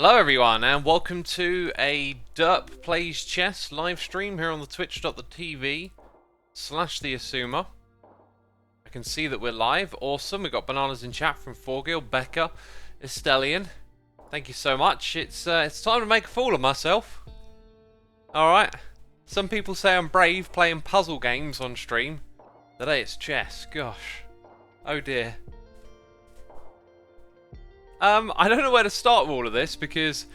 Hello everyone and welcome to a Derp Plays Chess live stream here on the twitch.tv/the Xisuma. I can see that we're live. Awesome. We've got bananas in chat from Forgil, Becca, Estelian. Thank you so much. It's time to make a fool of myself. Alright. Some people say I'm brave playing puzzle games on stream. Today it's chess. Gosh. Oh dear. I don't know where to start with all of this because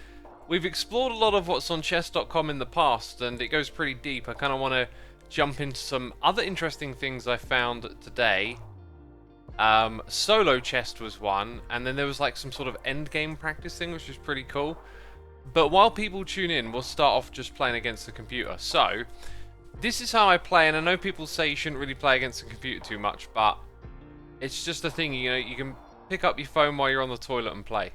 we've explored a lot of what's on chess.com in the past and it goes pretty deep. I kind of want to jump into some other interesting things I found today. Solo chess was one, and then there was like some sort of endgame practice thing, which was pretty cool. But while people tune in, we'll start off just playing against the computer. So, this is how I play, and I know people say you shouldn't really play against the computer too much, but it's just a thing, you know, you can pick up your phone while you're on the toilet and play.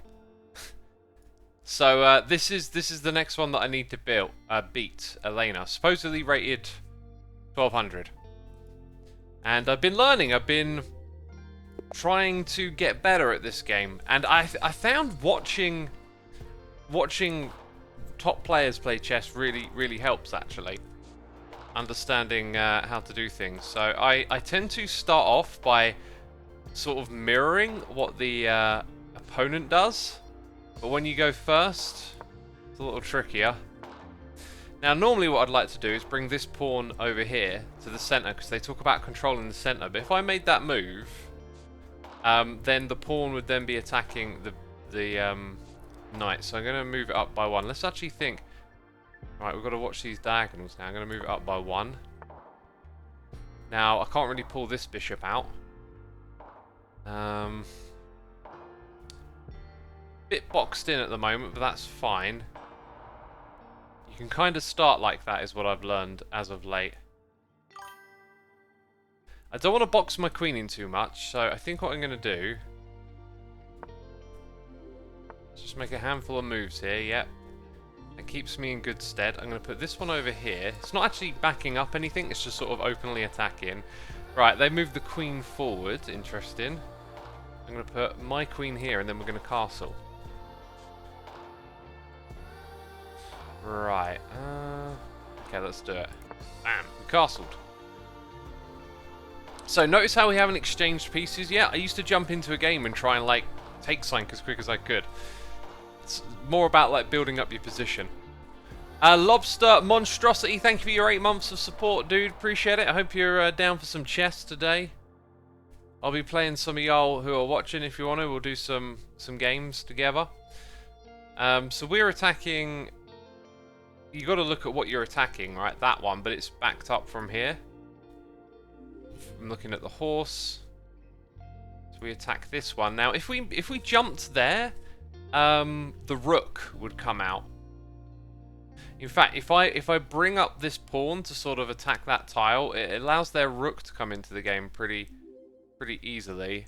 So this is the next one that I need to beat Elena, supposedly rated 1200. And I've been learning. I've been trying to get better at this game, and I found watching top players play chess really helps actually. Understanding how to do things. So I tend to start off by sort of mirroring what the opponent does, but when you go first, it's a little trickier. Now, normally what I'd like to do is bring this pawn over here to the center, because they talk about controlling the center, but if I made that move, then the pawn would then be attacking the knight, so I'm going to move it up by one. Let's actually think. Right, we've got to watch these diagonals now. I'm going to move it up by one. Now, I can't really pull this bishop out. Bit boxed in at the moment, but that's fine. You can kind of start like that, is what I've learned as of late. I don't want to box my queen in too much, so I think what I'm going to do is just make a handful of moves here. Yep, that keeps me in good stead. I'm going to put this one over here. It's not actually backing up anything, it's just sort of openly attacking. Right, they moved the queen forward. Interesting. I'm going to put my queen here, and then we're going to castle. Right. Okay, let's do it. Bam. We castled. So, notice how we haven't exchanged pieces yet? I used to jump into a game and try and, like, take something as quick as I could. It's more about, like, building up your position. Lobster Monstrosity, thank you for your 8 months of support, dude. Appreciate it. I hope you're down for some chess today. I'll be playing some of y'all who are watching. If you want to, we'll do some games together. So we're attacking. You got to look at what you're attacking, right? That one, but it's backed up from here. I'm looking at the horse. So we attack this one. Now, if we jumped there, the rook would come out. In fact, if I bring up this pawn to sort of attack that tile, it allows their rook to come into the game pretty easily.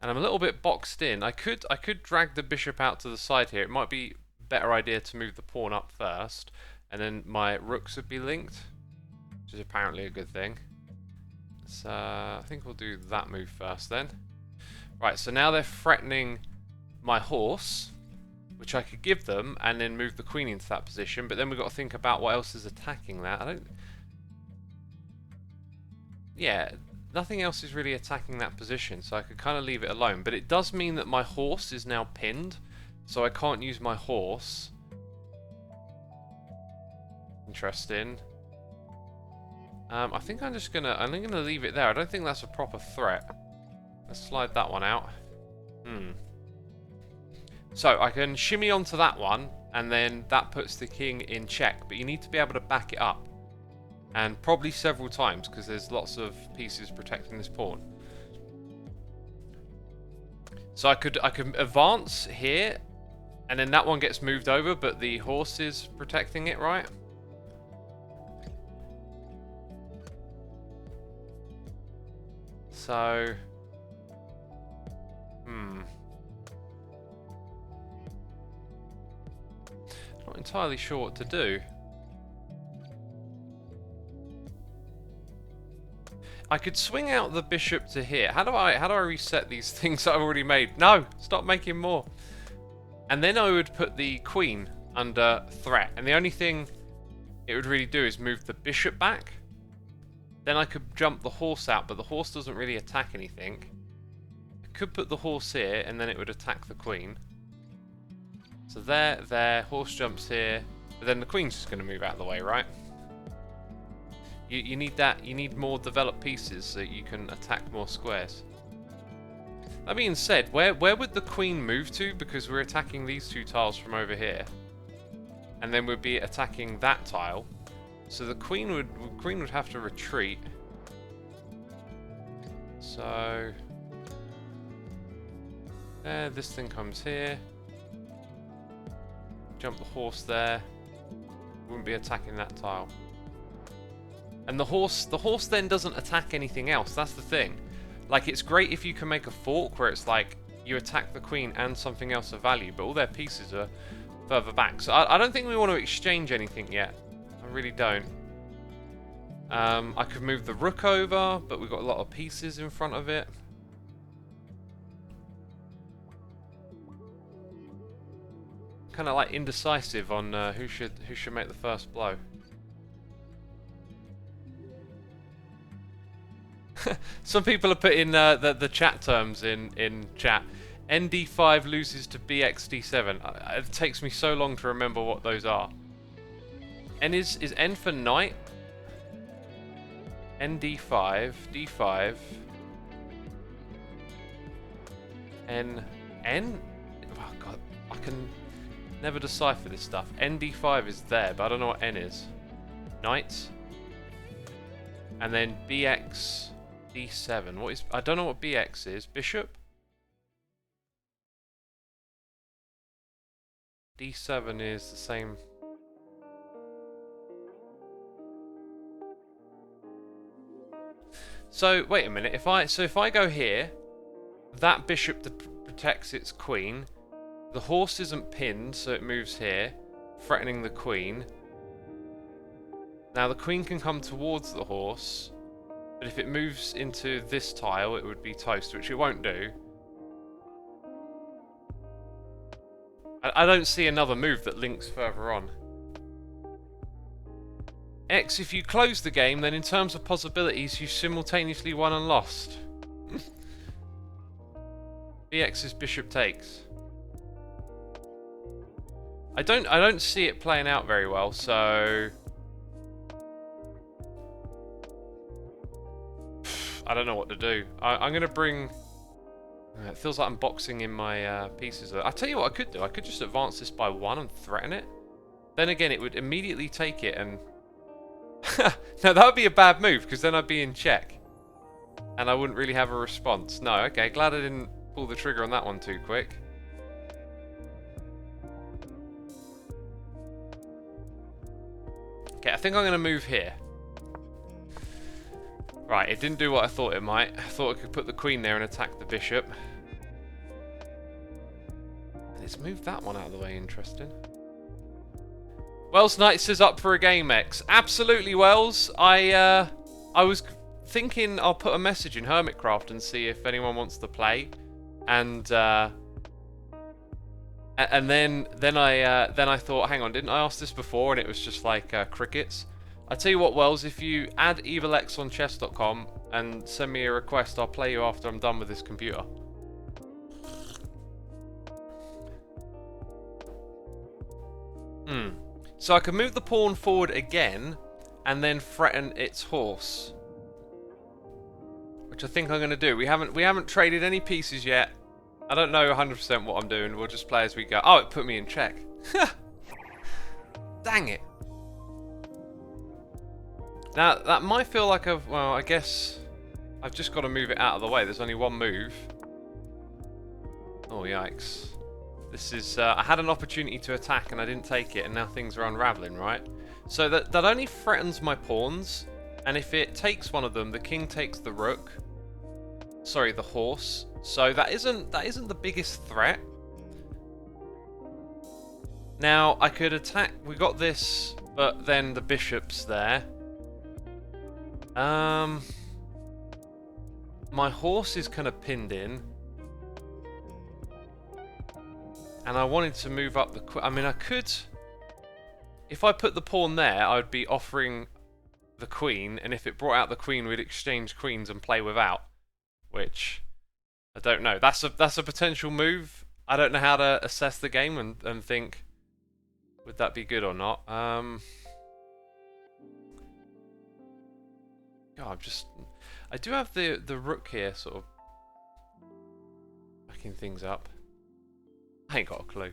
And I'm a little bit boxed in. I could drag the bishop out to the side here. It might be a better idea to move the pawn up first, and then my rooks would be linked, which is apparently a good thing. So I think we'll do that move first then. Right, so now they're threatening my horse, which I could give them, and then move the queen into that position, but then we've got to think about what else is attacking that. Yeah, nothing else is really attacking that position, so I could kind of leave it alone. But it does mean that my horse is now pinned, so I can't use my horse. Interesting. I think I'm gonna leave it there. I don't think that's a proper threat. Let's slide that one out. So I can shimmy onto that one, and then that puts the king in check. But you need to be able to back it up. And probably several times, because there's lots of pieces protecting this pawn. So I could advance here, and then that one gets moved over, but the horse is protecting it, right? So, not entirely sure what to do. I could swing out the bishop to here. How do I reset these things that I've already made? No, stop making more. And then I would put the queen under threat. And the only thing it would really do is move the bishop back. Then I could jump the horse out, but the horse doesn't really attack anything. I could put the horse here, and then it would attack the queen. So there, horse jumps here, but then the queen's just going to move out of the way, right? You need that. You need more developed pieces so you can attack more squares. That being said, where would the queen move to? Because we're attacking these two tiles from over here, and then we'd be attacking that tile. So the queen would have to retreat. So there, this thing comes here. Jump the horse there. Wouldn't be attacking that tile. And the horse then doesn't attack anything else. That's the thing. Like, it's great if you can make a fork where it's like you attack the queen and something else of value, but all their pieces are further back. So I don't think we want to exchange anything yet. I really don't. I could move the rook over, but we've got a lot of pieces in front of it. Kind of like indecisive on who should make the first blow. Some people are putting the chat terms in chat. ND5 loses to BXD7. It takes me so long to remember what those are. N is N for knight. ND5, D5. N. Oh god, I can never decipher this stuff. ND5 is there, but I don't know what N is. Knight. And then BX D7. What is? I don't know what BX is. Bishop. D7 is the same. So wait a minute. If I go here, that bishop protects its queen. The horse isn't pinned, so it moves here, threatening the queen. Now the queen can come towards the horse, but if it moves into this tile, it would be toast, which it won't do. I don't see another move that links further on. X, if you close the game, then in terms of possibilities, you simultaneously won and lost. BX's bishop takes. I don't see it playing out very well, so I don't know what to do. I'm gonna bring. It feels like I'm boxing in my pieces. I'll tell you what I could do. I could just advance this by 1 and threaten it. Then again, it would immediately take it and... No, that would be a bad move, because then I'd be in check. And I wouldn't really have a response. No, okay, glad I didn't pull the trigger on that one too quick. Okay, I think I'm going to move here. Right, it didn't do what I thought it might. I thought I could put the queen there and attack the bishop. And it's moved that one out of the way, interesting. Wells Knight says up for a game, X. Absolutely, Wells. I was thinking I'll put a message in Hermitcraft and see if anyone wants to play. And then I thought, hang on, didn't I ask this before? And it was just like crickets. I tell you what, Wells, if you add evilx on chess.com and send me a request, I'll play you after I'm done with this computer. So I can move the pawn forward again and then threaten its horse, which I think I'm going to do. We haven't traded any pieces yet. I don't know 100% what I'm doing. We'll just play as we go. Oh, it put me in check. Dang it. Now, that might feel like well, I guess I've just got to move it out of the way. There's only one move. Oh, yikes. This is... I had an opportunity to attack and I didn't take it, and now things are unraveling, right? So that only threatens my pawns, and if it takes one of them, the king takes the rook. Sorry, the horse. So that isn't the biggest threat. Now, I could attack... We got this, but then the bishop's there. my horse is kind of pinned in. And I wanted to move up the... I mean, I could... If I put the pawn there, I would be offering the queen. And if it brought out the queen, we'd exchange queens and play without. Which, I don't know. That's a potential move. I don't know how to assess the game and think, would that be good or not? God, I do have the rook here, sort of backing things up. I ain't got a clue.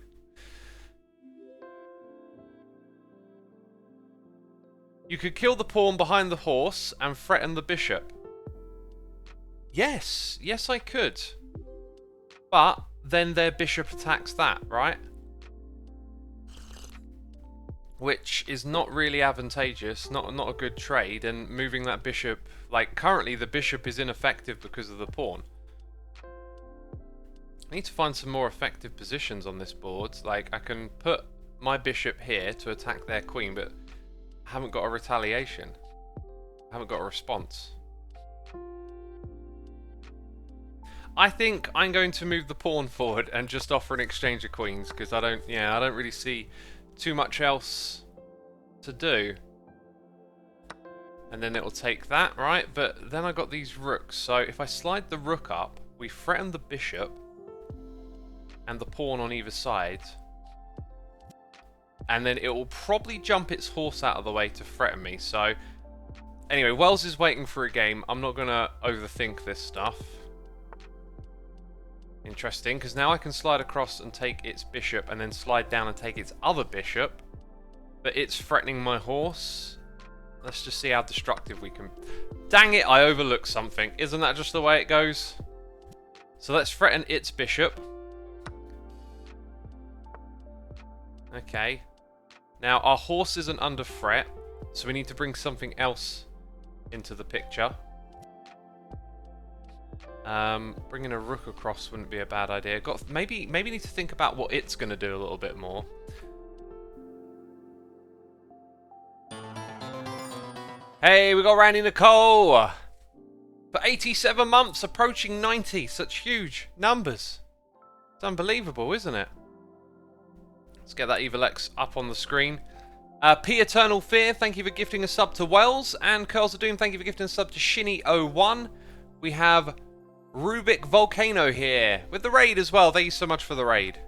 You could kill the pawn behind the horse and threaten the bishop. Yes, yes I could. But then their bishop attacks that, right? Which is not really advantageous, not a good trade, and moving that bishop, like currently the bishop is ineffective because of the pawn. I need to find some more effective positions on this board. Like I can put my bishop here to attack their queen, but I haven't got a retaliation. I haven't got a response. I think I'm going to move the pawn forward and just offer an exchange of queens because I don't really see too much else to do. And then it'll take that, right? But then I got these rooks. So if I slide the rook up, we threaten the bishop and the pawn on either side. And then it will probably jump its horse out of the way to threaten me. So anyway, Wells is waiting for a game. I'm not going to overthink this stuff. Interesting, because now I can slide across and take its bishop and then slide down and take its other bishop. But it's threatening my horse. Let's just see how destructive we can... Dang it, I overlooked something. Isn't that just the way it goes? So let's threaten its bishop. Okay. Now, our horse isn't under threat, so we need to bring something else into the picture. Bringing a rook across wouldn't be a bad idea. Maybe need to think about what it's going to do a little bit more. Hey, we got Randy Nicole! For 87 months, approaching 90. Such huge numbers. It's unbelievable, isn't it? Let's get that Evil-X up on the screen. P Eternal Fear, thank you for gifting a sub to Wells. And Curls of Doom, thank you for gifting a sub to Shinny01. We have Rubik Volcano here with the raid as well. Thank you so much for the raid.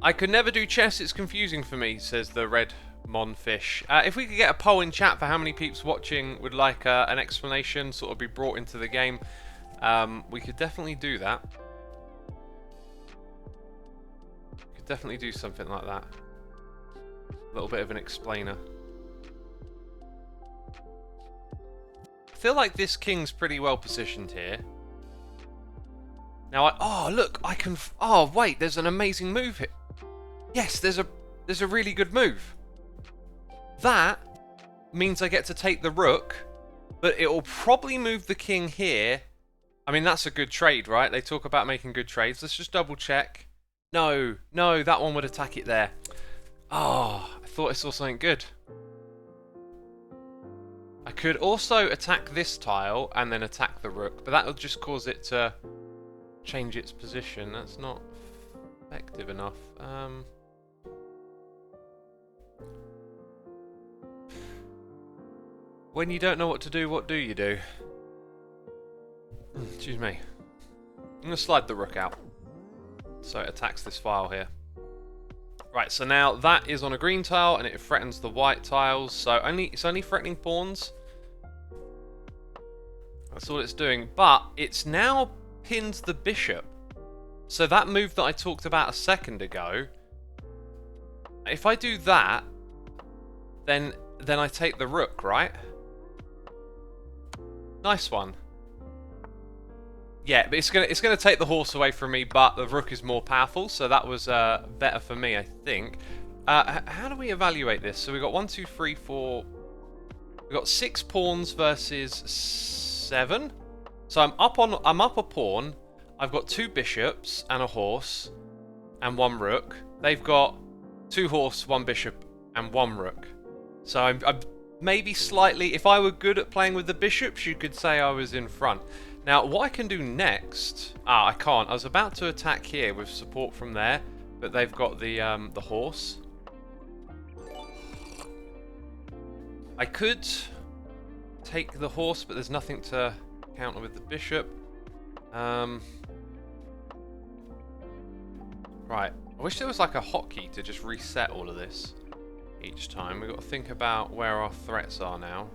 I could never do chess, it's confusing for me, says the Red Monfish. If we could get a poll in chat for how many peeps watching would like an explanation, sort of be brought into the game, we could definitely do that. We could definitely do something like that. A little bit of an explainer. I feel like this king's pretty well positioned here. Now, oh look, I can. Oh wait, there's an amazing move here. Yes, there's a really good move. That means I get to take the rook, but it will probably move the king here. I mean, that's a good trade, right? They talk about making good trades. Let's just double check. No, that one would attack it there. Oh, I thought I saw something good. I could also attack this tile and then attack the rook, but that will just cause it to change its position. That's not effective enough. When you don't know what to do, what do you do? Excuse me. I'm going to slide the rook out. So it attacks this file here. Right, so now that is on a green tile and it threatens the white tiles. So it's only threatening pawns. That's all it's doing. But it's now pinned the bishop. So that move that I talked about a second ago, if I do that, then I take the rook, right? Nice one. Yeah, but it's gonna take the horse away from me, but the rook is more powerful, so that was better for me, I think. How do we evaluate this? So we got 1, 2, 3, 4. We got 6 pawns versus 7. So I'm up a pawn. I've got 2 bishops and a horse and 1 rook. They've got 2 horse, 1 bishop, and 1 rook. So I'm maybe slightly, if I were good at playing with the bishops, you could say I was in front. Now, what I can do next... I can't. I was about to attack here with support from there, but they've got the horse. I could take the horse, but there's nothing to counter with the bishop. Right. I wish there was like a hotkey to just reset all of this each time. We've got to think about where our threats are now.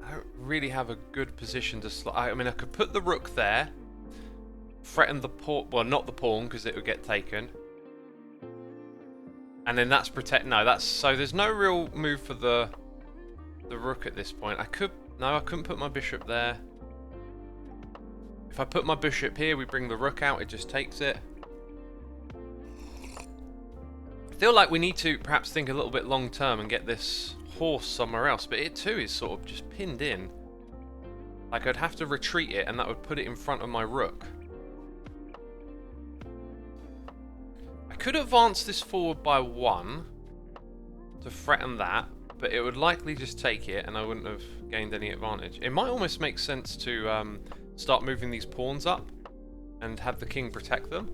I don't really have a good position to I mean, I could put the rook there, threaten the pawn, well, not the pawn because it would get taken, and then that's protect. No, that's so. There's no real move for the rook at this point. I couldn't put my bishop there. If I put my bishop here, we bring the rook out. It just takes it. I feel like we need to perhaps think a little bit long term and get this horse somewhere else, but it too is sort of just pinned in. Like I'd have to retreat it and that would put it in front of my rook. I could advance this forward by 1 to threaten that, but it would likely just take it and I wouldn't have gained any advantage. It might almost make sense to start moving these pawns up and have the king protect them.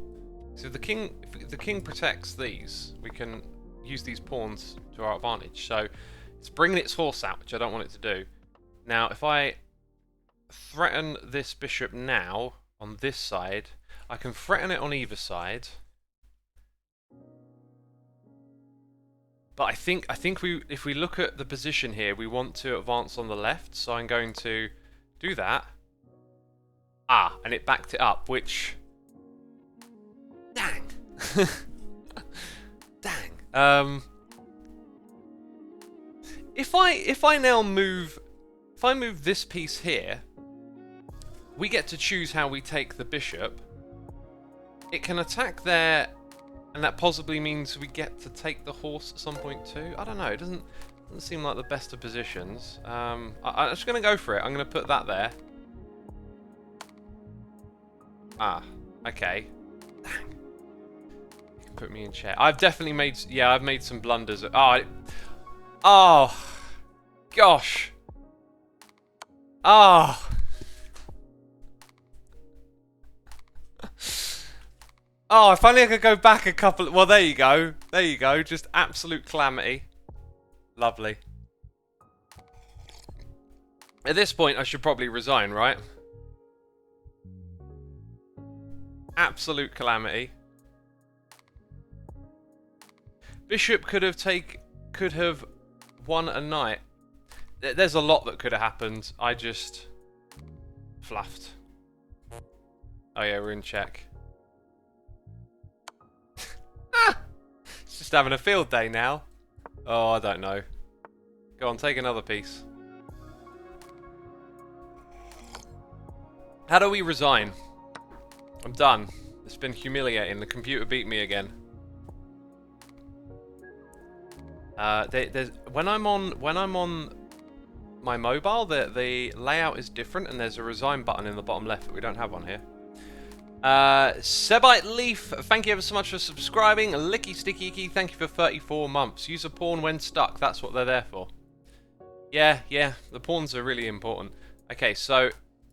So if the king protects these, we can use these pawns to our advantage. So it's bringing its horse out, which I don't want it to do. Now, if I threaten this bishop now on this side, I can threaten it on either side. But I think if we look at the position here, we want to advance on the left. So I'm going to do that. And it backed it up, which... Dang. Dang. If I now move, if I move this piece here, we get to choose how we take the bishop. It can attack there, and that possibly means we get to take the horse at some point too. I don't know. It doesn't seem like the best of positions. I'm just going to go for it. I'm going to put that there. Okay. Dang. You can put me in check. I've definitely made... Yeah, I've made some blunders. Oh, gosh. Oh. Oh, if only I could go back a couple... Well, there you go. There you go. Just absolute calamity. Lovely. At this point, I should probably resign, right? Absolute calamity. Bishop could have won a knight. There's a lot that could have happened. I just fluffed. Oh yeah, we're in check. It's just having a field day now. Oh, I don't know. Go on, take another piece. How do we resign? I'm done. It's been humiliating. The computer beat me again. When I'm on my mobile, the layout is different, and there's a resign button in the bottom left that we don't have on here. Sebite Leaf, thank you ever so much for subscribing. Licky Sticky Icky, thank you for 34 months. Use a pawn when stuck. That's what they're there for. Yeah, the pawns are really important. Okay, so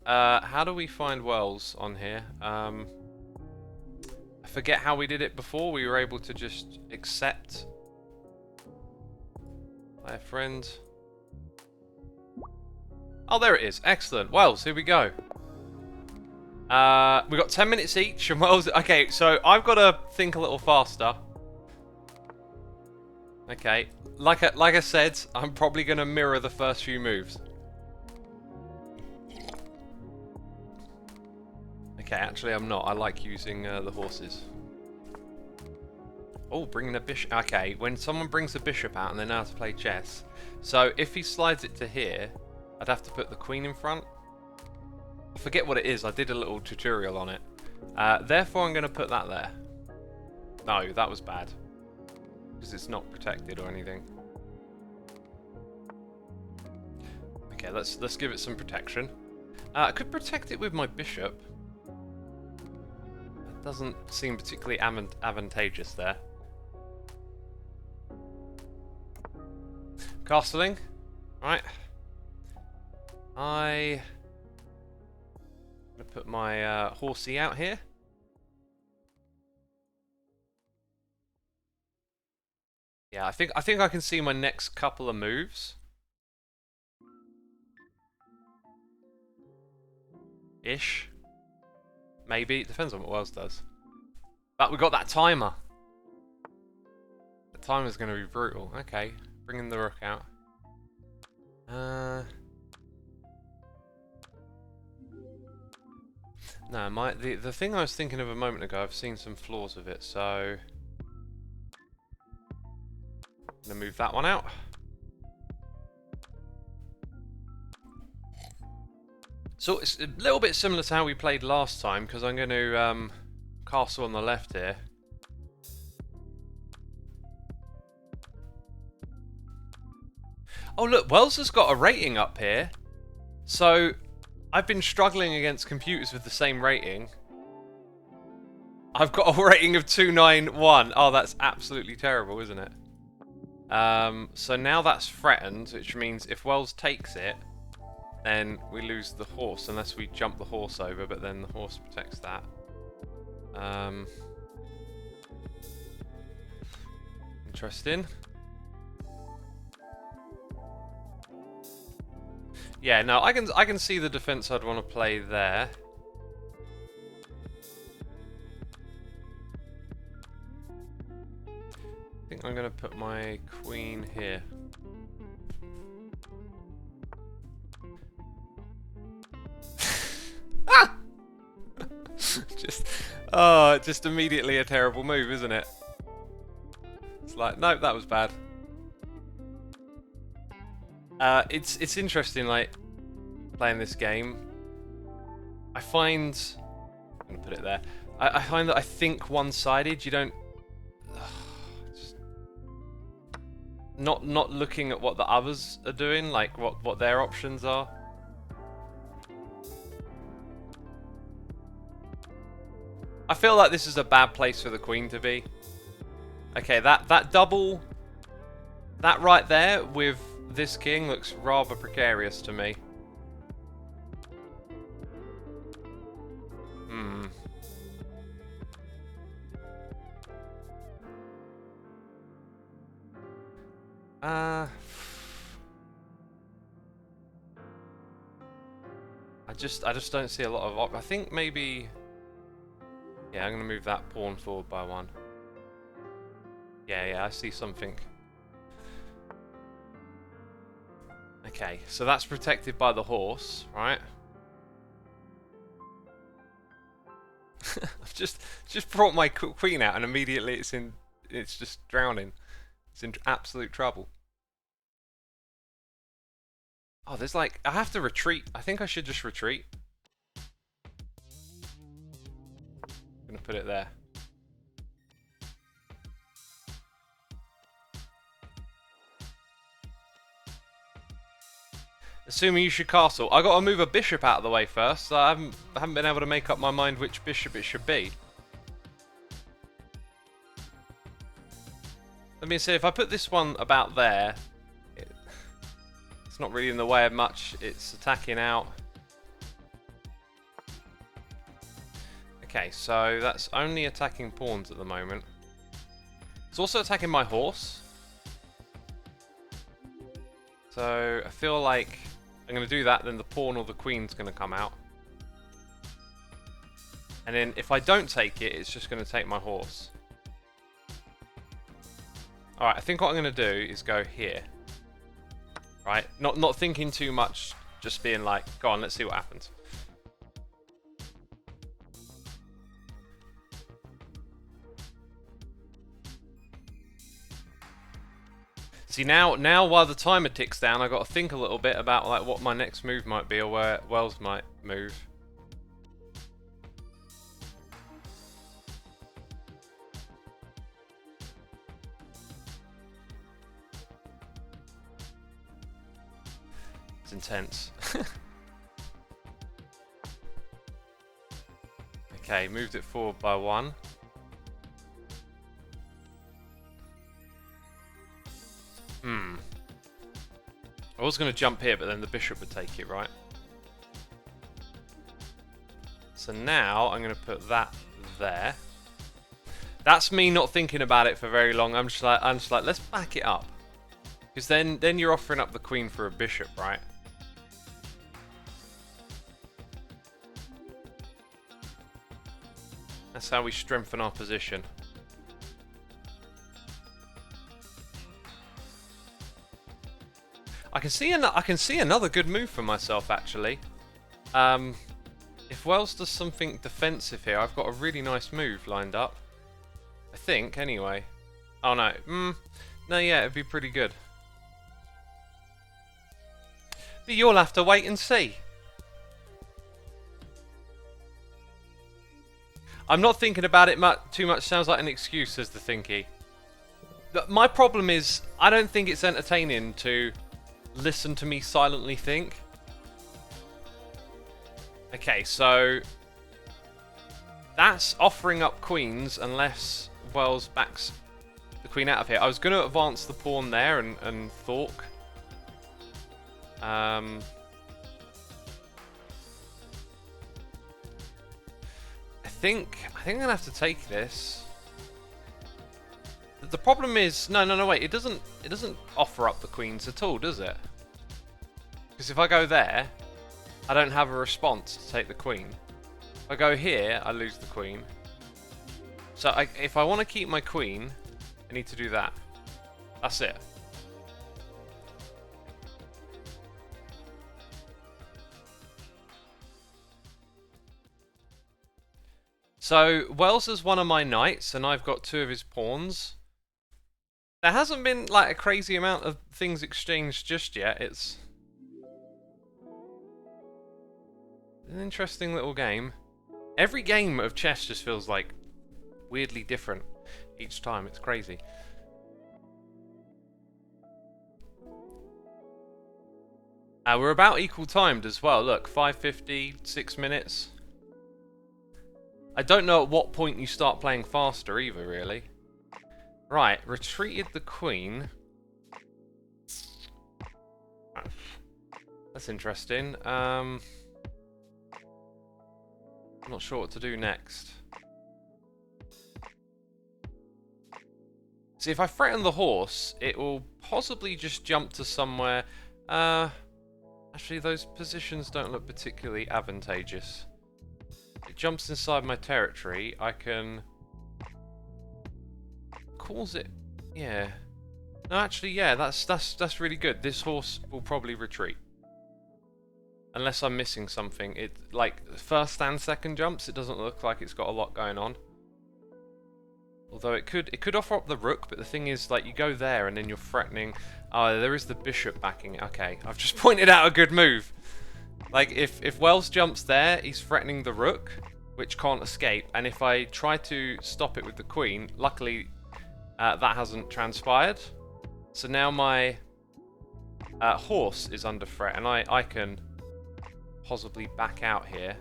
how do we find wells on here? I forget how we did it before. We were able to just accept. Hi, friend. Oh, there it is. Excellent. Wells, here we go. We got 10 minutes each. And wells. Okay, so I've got to think a little faster. Okay, like I said, I'm probably going to mirror the first few moves. Okay, actually I'm not. I like using the horses. Oh, bringing a bishop. Okay, when someone brings a bishop out and they know how to play chess. So if he slides it to here, I'd have to put the queen in front. I forget what it is. I did a little tutorial on it. Therefore, I'm going to put that there. No, that was bad. Because it's not protected or anything. Okay, let's give it some protection. I could protect it with my bishop. That doesn't seem particularly advantageous there. Castling. Right. I'm going to put my horsey out here. Yeah, I think I can see my next couple of moves. Ish. Maybe. It depends on what Wells does. But we got that timer. The timer's going to be brutal. Okay. Bringing the rook out. No, the thing I was thinking of a moment ago, I've seen some flaws with it, so... I'm going to move that one out. So it's a little bit similar to how we played last time, because I'm going to castle on the left here. Oh look, Wells has got a rating up here. So I've been struggling against computers with the same rating. I've got a rating of 291. Oh, that's absolutely terrible, isn't it? So now that's threatened, which means if Wells takes it, then we lose the horse, unless we jump the horse over, but then the horse protects that. Interesting. Yeah, no, I can see the defense I'd want to play there. I think I'm going to put my queen here. Just immediately a terrible move, isn't it? It's like, nope, that was bad. It's interesting, like, playing this game. I find... I'm going to put it there. I find that I think one-sided. You don't... just not looking at what the others are doing, like what their options are. I feel like this is a bad place for the queen to be. Okay, that double... That right there with this king looks rather precarious to me. I just don't see a lot of I think maybe... Yeah, I'm going to move that pawn forward by one. Yeah, I see something. Okay, so that's protected by the horse, right? I've just brought my queen out and immediately it's just drowning. It's in absolute trouble. Oh, there's like... I have to retreat. I think I should just retreat. I'm going to put it there. Assuming you should castle. I got to move a bishop out of the way first. So I haven't been able to make up my mind which bishop it should be. Let me see, if I put this one about there, it's not really in the way of much. It's attacking out. Okay, so that's only attacking pawns at the moment. It's also attacking my horse. So I feel like I'm going to do that, then the pawn or the queen's going to come out. And then if I don't take it, it's just going to take my horse. Alright, I think what I'm going to do is go here. Right? Not thinking too much, just being like, go on, let's see what happens. See, now while the timer ticks down, I've got to think a little bit about like what my next move might be, or where Wells might move. It's intense. Okay, moved it forward by one. I was going to jump here, but then the bishop would take it, right? So now I'm going to put that there. That's me not thinking about it for very long. I'm just like, let's back it up. Because then you're offering up the queen for a bishop, right? That's how we strengthen our position. I can see another good move for myself, actually. If Wells does something defensive here, I've got a really nice move lined up. I think, anyway. Oh no. No, yeah, it'd be pretty good. But you'll have to wait and see. I'm not thinking about it too much. Sounds like an excuse, says the Thinky. My problem is, I don't think it's entertaining to listen to me silently think. Okay, so that's offering up queens unless Wells backs the queen out of here. I was going to advance the pawn there and fork. I think I'm gonna have to take this. The problem is, no, wait. It doesn't offer up the queens at all, does it? Because if I go there, I don't have a response to take the queen. If I go here, I lose the queen. So if I want to keep my queen, I need to do that. That's it. So Wells is one of my knights, and I've got 2 of his pawns. There hasn't been like a crazy amount of things exchanged just yet. It's an interesting little game. Every game of chess just feels like weirdly different each time. It's crazy. We're about equal timed as well. Look, 5:50, 6 minutes. I don't know at what point you start playing faster either, really. Right, retreated the queen. That's interesting. I'm not sure what to do next. See, if I threaten the horse, it will possibly just jump to somewhere. Actually, those positions don't look particularly advantageous. It jumps inside my territory. I can cause it. Yeah. No, actually, yeah. That's really good. This horse will probably retreat, unless I'm missing something. It like first and second jumps. It doesn't look like it's got a lot going on. Although it could offer up the rook, but the thing is, like, you go there and then you're threatening. Oh, there is the bishop backing it. Okay, I've just pointed out a good move. Like, if Wells jumps there, he's threatening the rook, which can't escape. And if I try to stop it with the queen, luckily that hasn't transpired. So now my horse is under threat, and I can possibly back out here.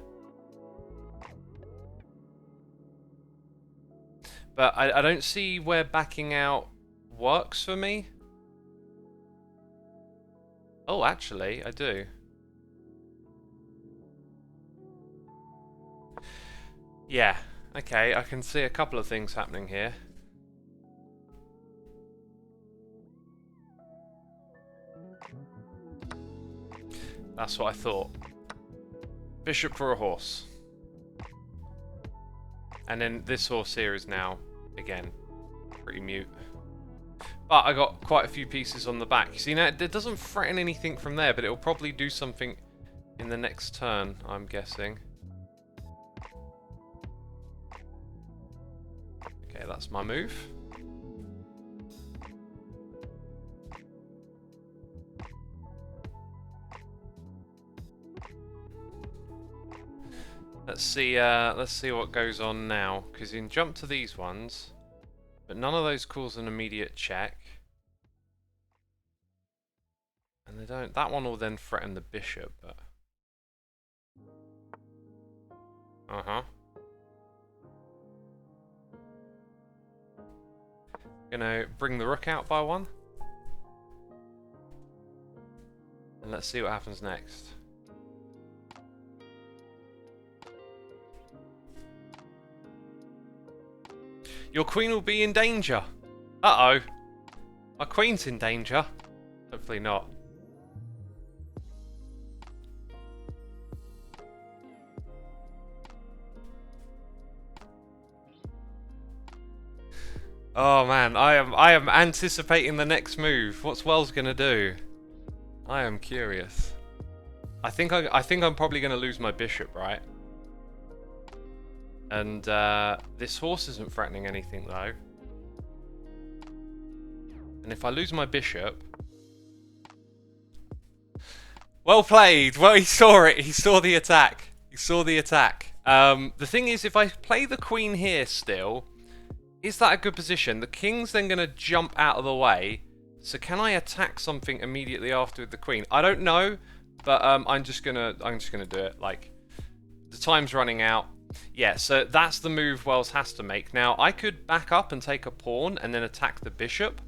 But I don't see where backing out works for me. Oh, actually, I do. Yeah, okay, I can see a couple of things happening here. That's what I thought. Bishop for a horse. And then this horse here is now, again, pretty mute. But I got quite a few pieces on the back. You see, now it doesn't threaten anything from there, but it will probably do something in the next turn, I'm guessing. Okay, that's my move. Let's see what goes on now, because you can jump to these ones, but none of those cause an immediate check. And they don't. That one will then threaten the bishop, but Gonna bring the rook out by one. And let's see what happens next. Your queen will be in danger. Uh-oh. My queen's in danger. Hopefully not. Oh man, I am anticipating the next move. What's Wells gonna do? I am curious. I think I'm probably gonna lose my bishop, right? And this horse isn't threatening anything though. And if I lose my bishop... Well played! Well, he saw it. He saw the attack. He saw the attack. The thing is, if I play the queen here still, is that a good position? The king's then going to jump out of the way. So can I attack something immediately after with the queen? I don't know, but I'm just gonna do it. Like, the time's running out. Yeah, so that's the move Wells has to make. Now, I could back up and take a pawn and then attack the bishop,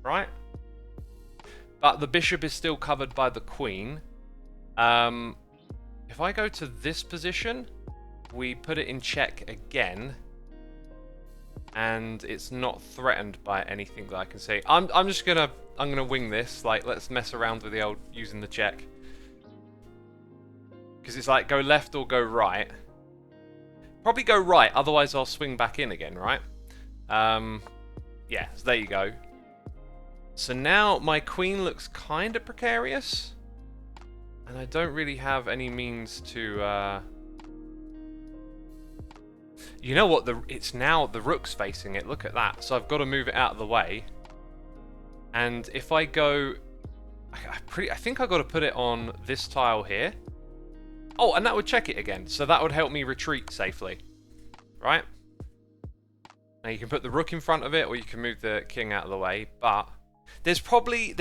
right? But the bishop is still covered by the queen. If I go to this position, we put it in check again, and it's not threatened by anything that I can see. I'm gonna wing this. Like, let's mess around with the old using the check, because it's like go left or go right. Probably go right, otherwise I'll swing back in again, right? Yeah, so there you go. So now my queen looks kind of precarious, and I don't really have any means to... You know what? It's now the rook's facing it. Look at that. So I've got to move it out of the way. And if I go... I think I've got to put it on this tile here. Oh, and that would check it again. So that would help me retreat safely. Right? Now you can put the rook in front of it, or you can move the king out of the way. But there's probably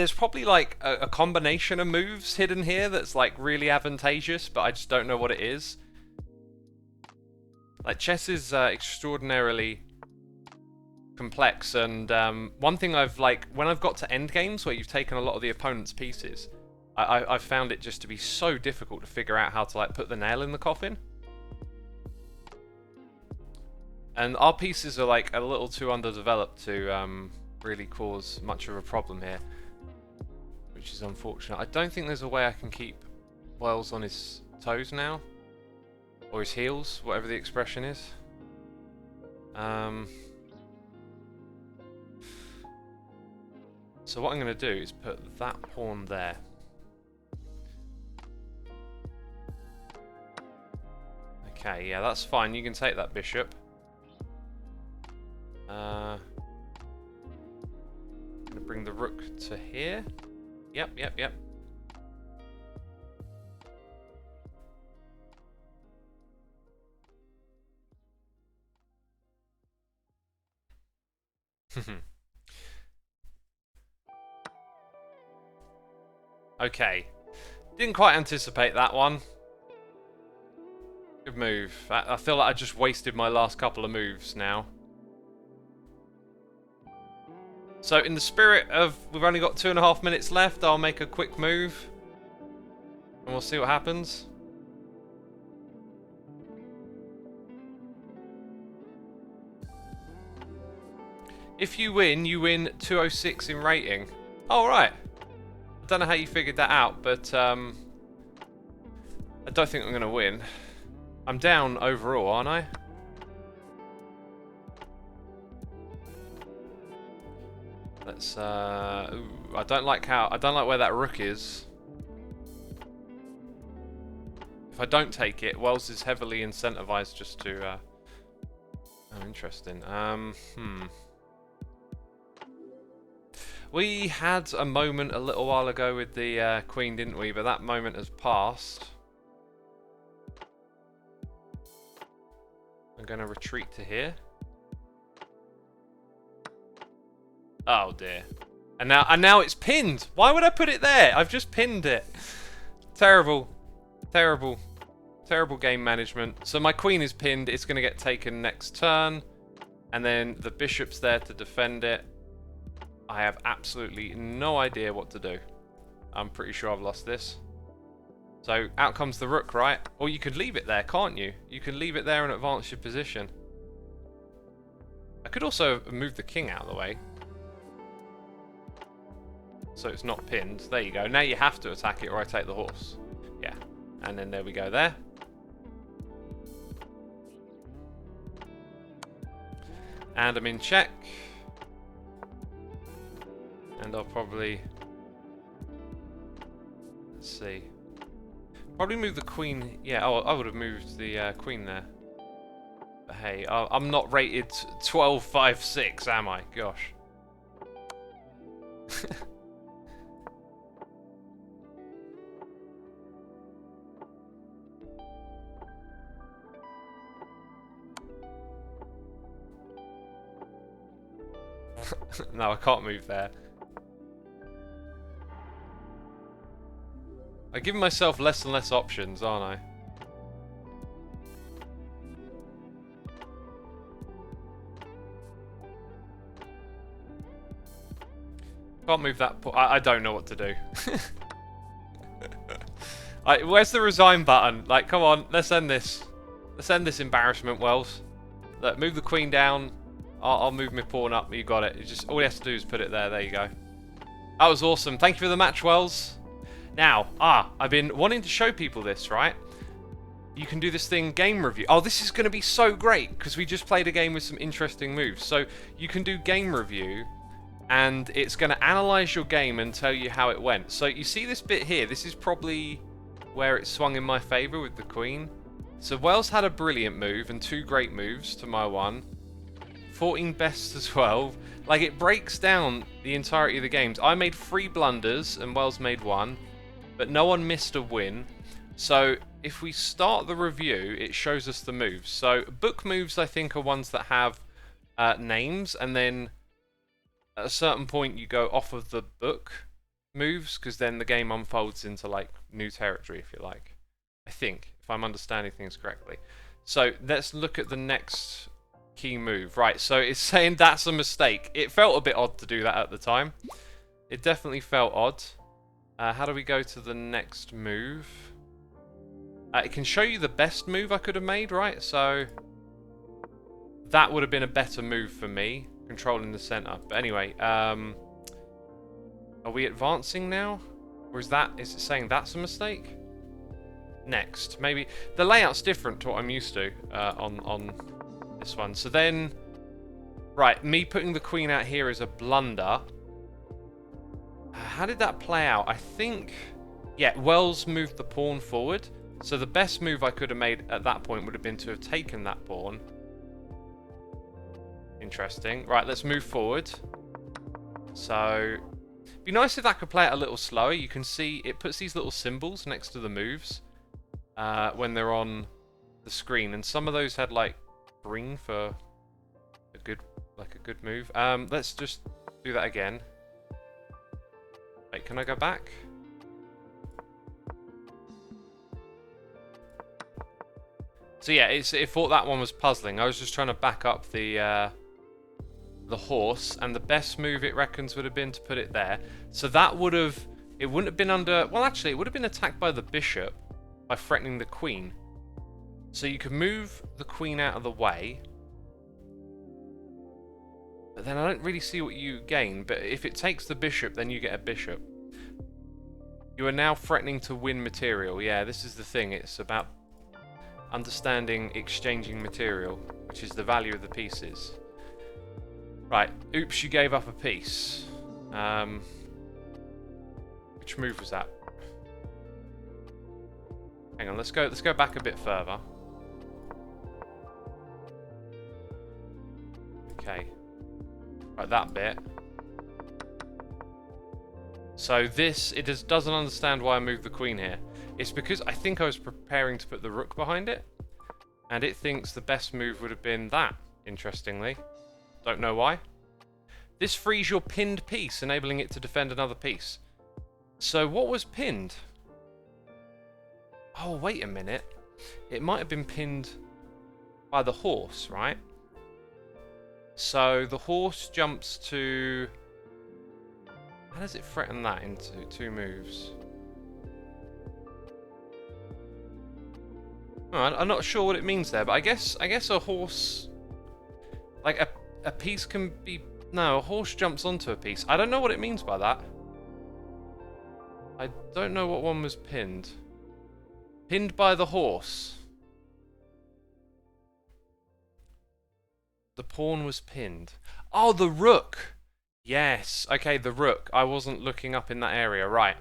like a combination of moves hidden here that's like really advantageous, but I just don't know what it is. Like, chess is extraordinarily complex, and one thing I've, like, when I've got to end games where you've taken a lot of the opponent's pieces, I've found it just to be so difficult to figure out how to, like, put the nail in the coffin. And our pieces are, like, a little too underdeveloped to really cause much of a problem here, which is unfortunate. I don't think there's a way I can keep Wells on his toes now. Or his heels, whatever the expression is. So what I'm going to do is put that pawn there. Okay, yeah, that's fine. You can take that bishop. I'm going to bring the rook to here. Yep. Okay. Didn't quite anticipate that one. Good move. I feel like I just wasted my last couple of moves now. So in the spirit of we've only got 2.5 minutes left, I'll make a quick move. And we'll see what happens. If you win 206 in rating. Oh, right. I don't know how you figured that out, but I don't think I'm going to win. I'm down overall, aren't I? Let's ooh, I don't like where that rook is. If I don't take it, Wells is heavily incentivized just to oh, interesting. We had a moment a little while ago with the queen, didn't we? But that moment has passed. I'm going to retreat to here. Oh dear. And now it's pinned. Why would I put it there? I've just pinned it. Terrible. Terrible. Terrible game management. So my queen is pinned. It's going to get taken next turn. And then the bishop's there to defend it. I have absolutely no idea what to do. I'm pretty sure I've lost this. So out comes the rook, right? Or you could leave it there, can't you? You can leave it there and advance your position. I could also move the king out of the way, so it's not pinned. There you go. Now you have to attack it or I take the horse. Yeah. And then there we go there. And I'm in check. And I'll probably... Let's see. Probably move the queen. Yeah, oh, I would have moved the queen there. But hey, I'm not rated 12-5-6, am I? Gosh. No, I can't move there. I'm giving myself less and less options, aren't I? Can't move that. I don't know what to do. Where's the resign button? Like, come on, let's end this. Let's end this embarrassment, Wells. Look, move the queen down. I'll move my pawn up. You got it. It's just all he has to do is put it there. There you go. That was awesome. Thank you for the match, Wells. Now, I've been wanting to show people this, right? You can do this thing, game review. Oh, this is going to be so great because we just played a game with some interesting moves. So you can do game review, and it's going to analyze your game and tell you how it went. So you see this bit here. This is probably where it swung in my favor with the queen. So Wells had a brilliant move and 2 great moves to my 1. 14 best to 12. Like, it breaks down the entirety of the games. I made 3 blunders and Wells made 1, but no one missed a win. So if we start the review, it shows us the moves. So book moves, I think, are ones that have names, and then at a certain point you go off of the book moves, because then the game unfolds into like new territory, if you like. I think, if I'm understanding things correctly. So let's look at the next key move. Right, so it's saying that's a mistake. It felt a bit odd to do that at the time. It definitely felt odd. How do we go to the next move? It can show you the best move I could have made, right? So that would have been a better move for me, controlling the center. But anyway, are we advancing now? Or is it saying that's a mistake? Next, maybe. The layout's different to what I'm used to on this one. So then, right, me putting the queen out here is a blunder. How did that play out? I think, yeah, Wells moved the pawn forward. So the best move I could have made at that point would have been to have taken that pawn. Interesting. Right, let's move forward. So, it'd be nice if that could play it a little slower. You can see it puts these little symbols next to the moves when they're on the screen, and some of those had like bring for a good move. Let's just do that again. Wait, can I go back? So yeah, it thought that one was puzzling. I was just trying to back up the horse, and the best move it reckons would have been to put it there. So that would have, it wouldn't have been under, well actually it would have been attacked by the bishop by threatening the queen. So you could move the queen out of the way, but then I don't really see what you gain. But if it takes the bishop, then you get a bishop. You are now threatening to win material. Yeah, this is the thing. It's about understanding exchanging material, which is the value of the pieces. Right, oops, you gave up a piece. Which move was that? Hang on, let's go back a bit further. Okay. Right, that bit. So this, it just doesn't understand why I moved the queen here. It's because I think I was preparing to put the rook behind it, and it thinks the best move would have been that, interestingly. Don't know why. This frees your pinned piece, enabling it to defend another piece. So what was pinned? Oh, wait a minute. It might have been pinned by the horse, right? So the horse jumps to... How does it threaten that into 2 moves? Oh, I'm not sure what it means there, but I guess a horse, like a piece can be. No, a horse jumps onto a piece. I don't know what it means by that. I don't know what one was pinned. Pinned by the horse. The pawn was pinned. Oh, the rook. Yes. Okay, the rook. I wasn't looking up in that area. Right.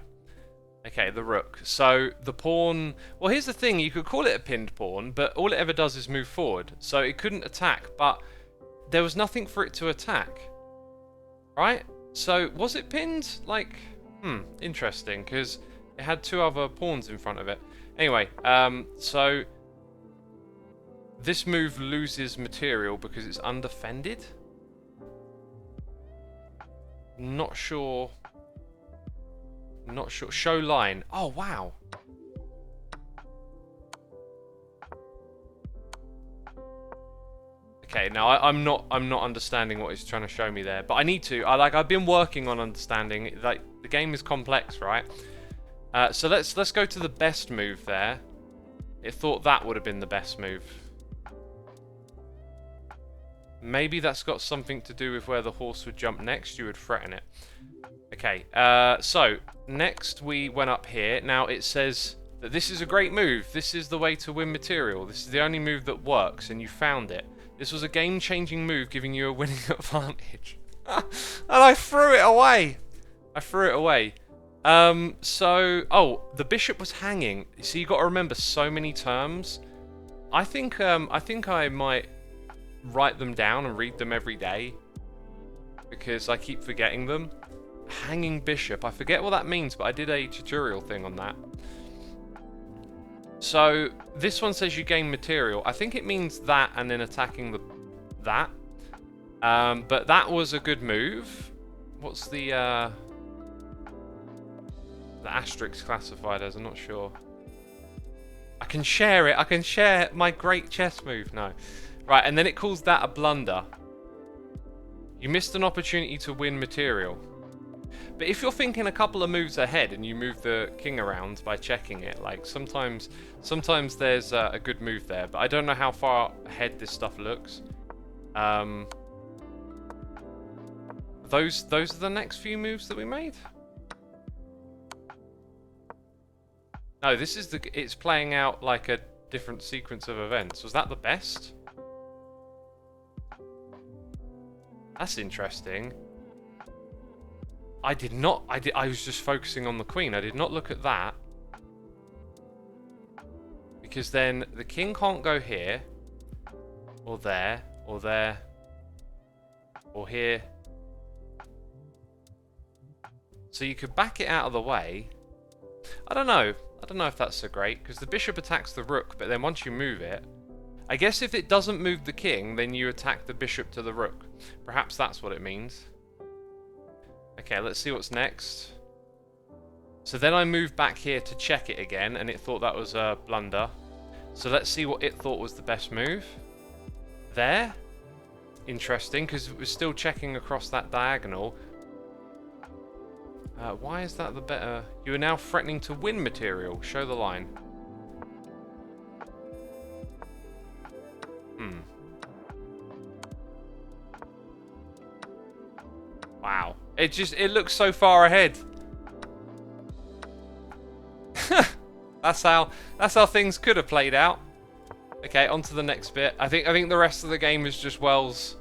Okay, the rook. So the pawn... Well, here's the thing. You could call it a pinned pawn, but all it ever does is move forward. So it couldn't attack, but there was nothing for it to attack. Right? So was it pinned? Like, interesting, because it had 2 other pawns in front of it. Anyway, so this move loses material because it's undefended. Not sure. Not sure. Show line. Oh, wow. Okay, now I'm not understanding what he's trying to show me there, but I need to. I've been working on understanding. Like, the game is complex, right? So let's go to the best move there. It thought that would have been the best move. Maybe that's got something to do with where the horse would jump next. You would threaten it. Okay, so next we went up here. Now it says that this is a great move. This is the way to win material. This is the only move that works, and you found it. This was a game-changing move, giving you a winning advantage. And I threw it away. I threw it away. Oh, the bishop was hanging. So you got to remember so many terms. I think I might write them down and read them every day, because I keep forgetting them. Hanging bishop. I forget what that means, but I did a tutorial thing on that. So this one says you gain material. I think it means that and then attacking that. But that was a good move. What's the asterisk classified as? I'm not sure. I can share it. I can share my great chess move. No. Right, and then it calls that a blunder. You missed an opportunity to win material. But if you're thinking a couple of moves ahead and you move the king around by checking it, like sometimes there's a good move there. But I don't know how far ahead this stuff looks. Those are the next few moves that we made. No, this is it's playing out like a different sequence of events. Was that the best? That's interesting. I was just focusing on the queen. I did not look at that. Because then the king can't go here. Or there. Or there. Or here. So you could back it out of the way. I don't know. I don't know if that's so great. Because the bishop attacks the rook. But then once you move it... I guess if it doesn't move the king, then you attack the bishop to the rook. Perhaps that's what it means. Okay, let's see what's next. So then I moved back here to check it again, and it thought that was a blunder. So let's see what it thought was the best move. There. Interesting, because it was still checking across that diagonal. Why is that the better... You are now threatening to win material. Show the line. Wow. It looks so far ahead. That's how things could have played out. Okay, on to the next bit. I think the rest of the game is just Wells.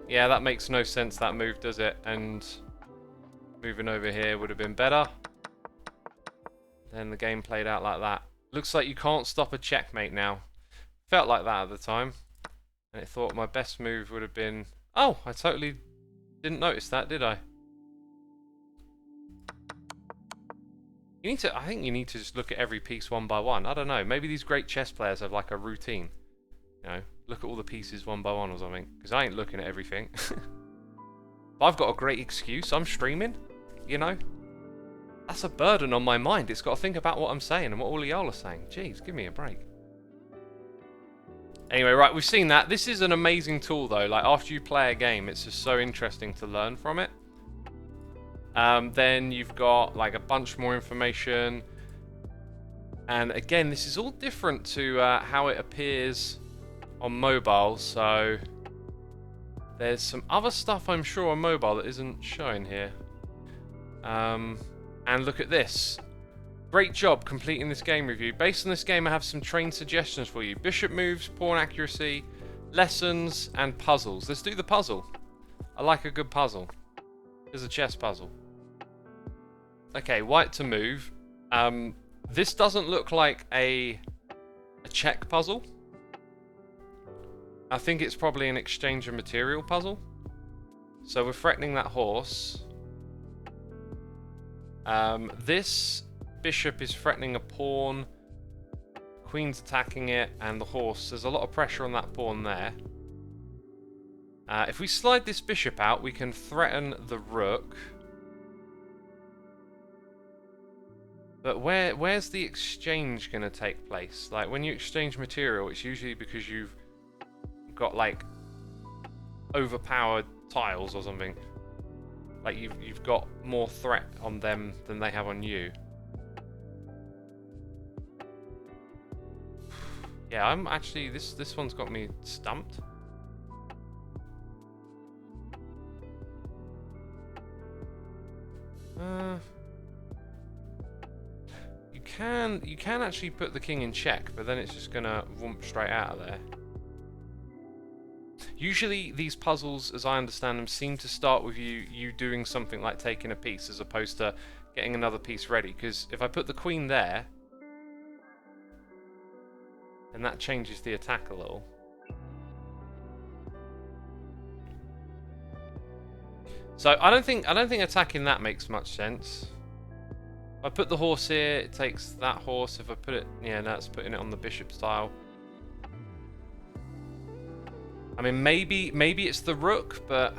Yeah, that makes no sense, that move, does it? And moving over here would have been better. Then the game played out like that. Looks like you can't stop a checkmate now. Felt like that at the time. And it thought my best move would have been... Oh, I totally didn't notice that, did I? I think you need to just look at every piece one by one. I don't know. Maybe these great chess players have like a routine. You know, look at all the pieces one by one or something. Because I ain't looking at everything. But I've got a great excuse. I'm streaming. You know. That's a burden on my mind. It's got to think about what I'm saying and what all y'all are saying. Jeez, give me a break. Anyway, right, we've seen that. This is an amazing tool, though. Like, after you play a game, it's just so interesting to learn from it. Then you've got like a bunch more information. And again, this is all different to how it appears on mobile. So there's some other stuff I'm sure on mobile that isn't showing here. And look at this. Great job completing this game review. Based on this game, I have some train suggestions for you. Bishop moves, pawn accuracy, lessons, and puzzles. Let's do the puzzle. I like a good puzzle. There's a chess puzzle. Okay, white to move. This doesn't look like a check puzzle. I think it's probably an exchange of material puzzle. So we're threatening that horse. This bishop is threatening a pawn. Queen's attacking it, and the horse. There's a lot of pressure on that pawn there. If we slide this bishop out, we can threaten the rook. But where's the exchange going to take place? Like, when you exchange material, it's usually because you've got, like, overpowered tiles or something. Like, you've got more threat on them than they have on you. Yeah, I'm actually... This one's got me stumped. You can actually put the king in check, but then it's just gonna whoomp straight out of there. Usually these puzzles, as I understand them, seem to start with you doing something like taking a piece as opposed to getting another piece ready. Because if I put the queen there, then that changes the attack a little. So I don't think attacking that makes much sense. If I put the horse here, it takes that horse. If I put it... Yeah, no, it's putting it on the bishop style. I mean, maybe it's the rook, but...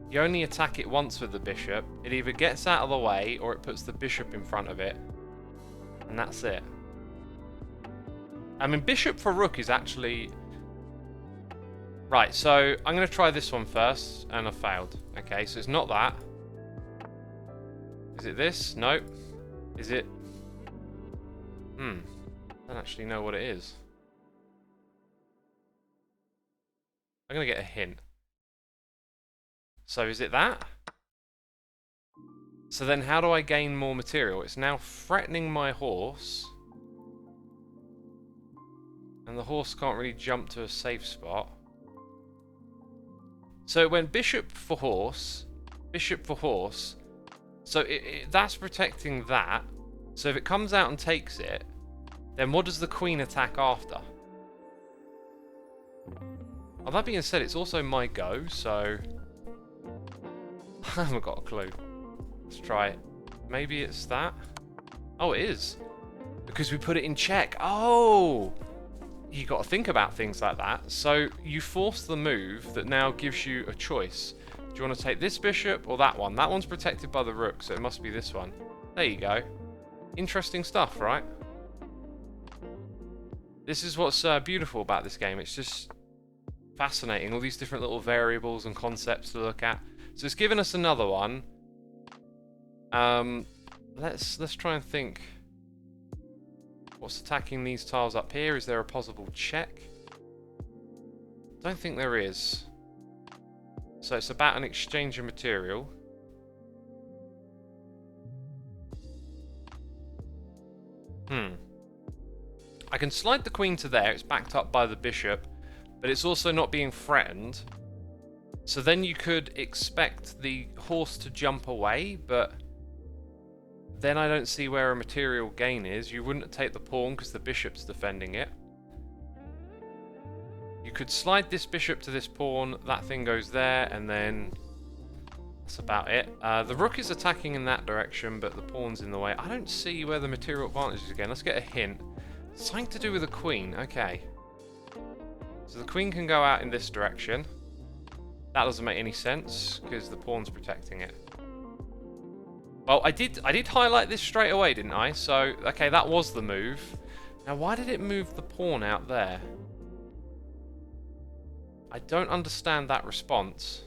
You only attack it once with the bishop. It either gets out of the way, or it puts the bishop in front of it. And that's it. I mean, bishop for rook is actually... Right, so I'm going to try this one first, and I failed. Okay, so it's not that. Is it this? Nope. Is it... I don't actually know what it is. I'm going to get a hint. So is it that? So then how do I gain more material? It's now threatening my horse. And the horse can't really jump to a safe spot. So it went bishop for horse, bishop for horse. So that's protecting that. So if it comes out and takes it, then what does the queen attack after? Well, that being said, it's also my go, so... I haven't got a clue. Let's try it. Maybe it's that? Oh, it is. Because we put it in check. Oh! You got to think about things like that. So you force the move that now gives you a choice. Do you want to take this bishop or that one? That one's protected by the rook, so it must be this one. There you go. Interesting stuff, right? This is what's beautiful about this game. It's just fascinating. All these different little variables and concepts to look at. So it's given us another one. Let's try and think. What's attacking these tiles up here? Is there a possible check? Don't think there is. So it's about an exchange of material. I can slide the queen to there. It's backed up by the bishop. But it's also not being threatened. So then you could expect the horse to jump away, but then I don't see where a material gain is. You wouldn't take the pawn because the bishop's defending it. You could slide this bishop to this pawn, that thing goes there, and then that's about it. The rook is attacking in that direction, but the pawn's in the way. I don't see where the material advantage is again. Let's get a hint. Something to do with the queen. Okay. So the queen can go out in this direction. That doesn't make any sense because the pawn's protecting it. Well, I did highlight this straight away, didn't I? So, okay, that was the move. Now, why did it move the pawn out there? I don't understand that response.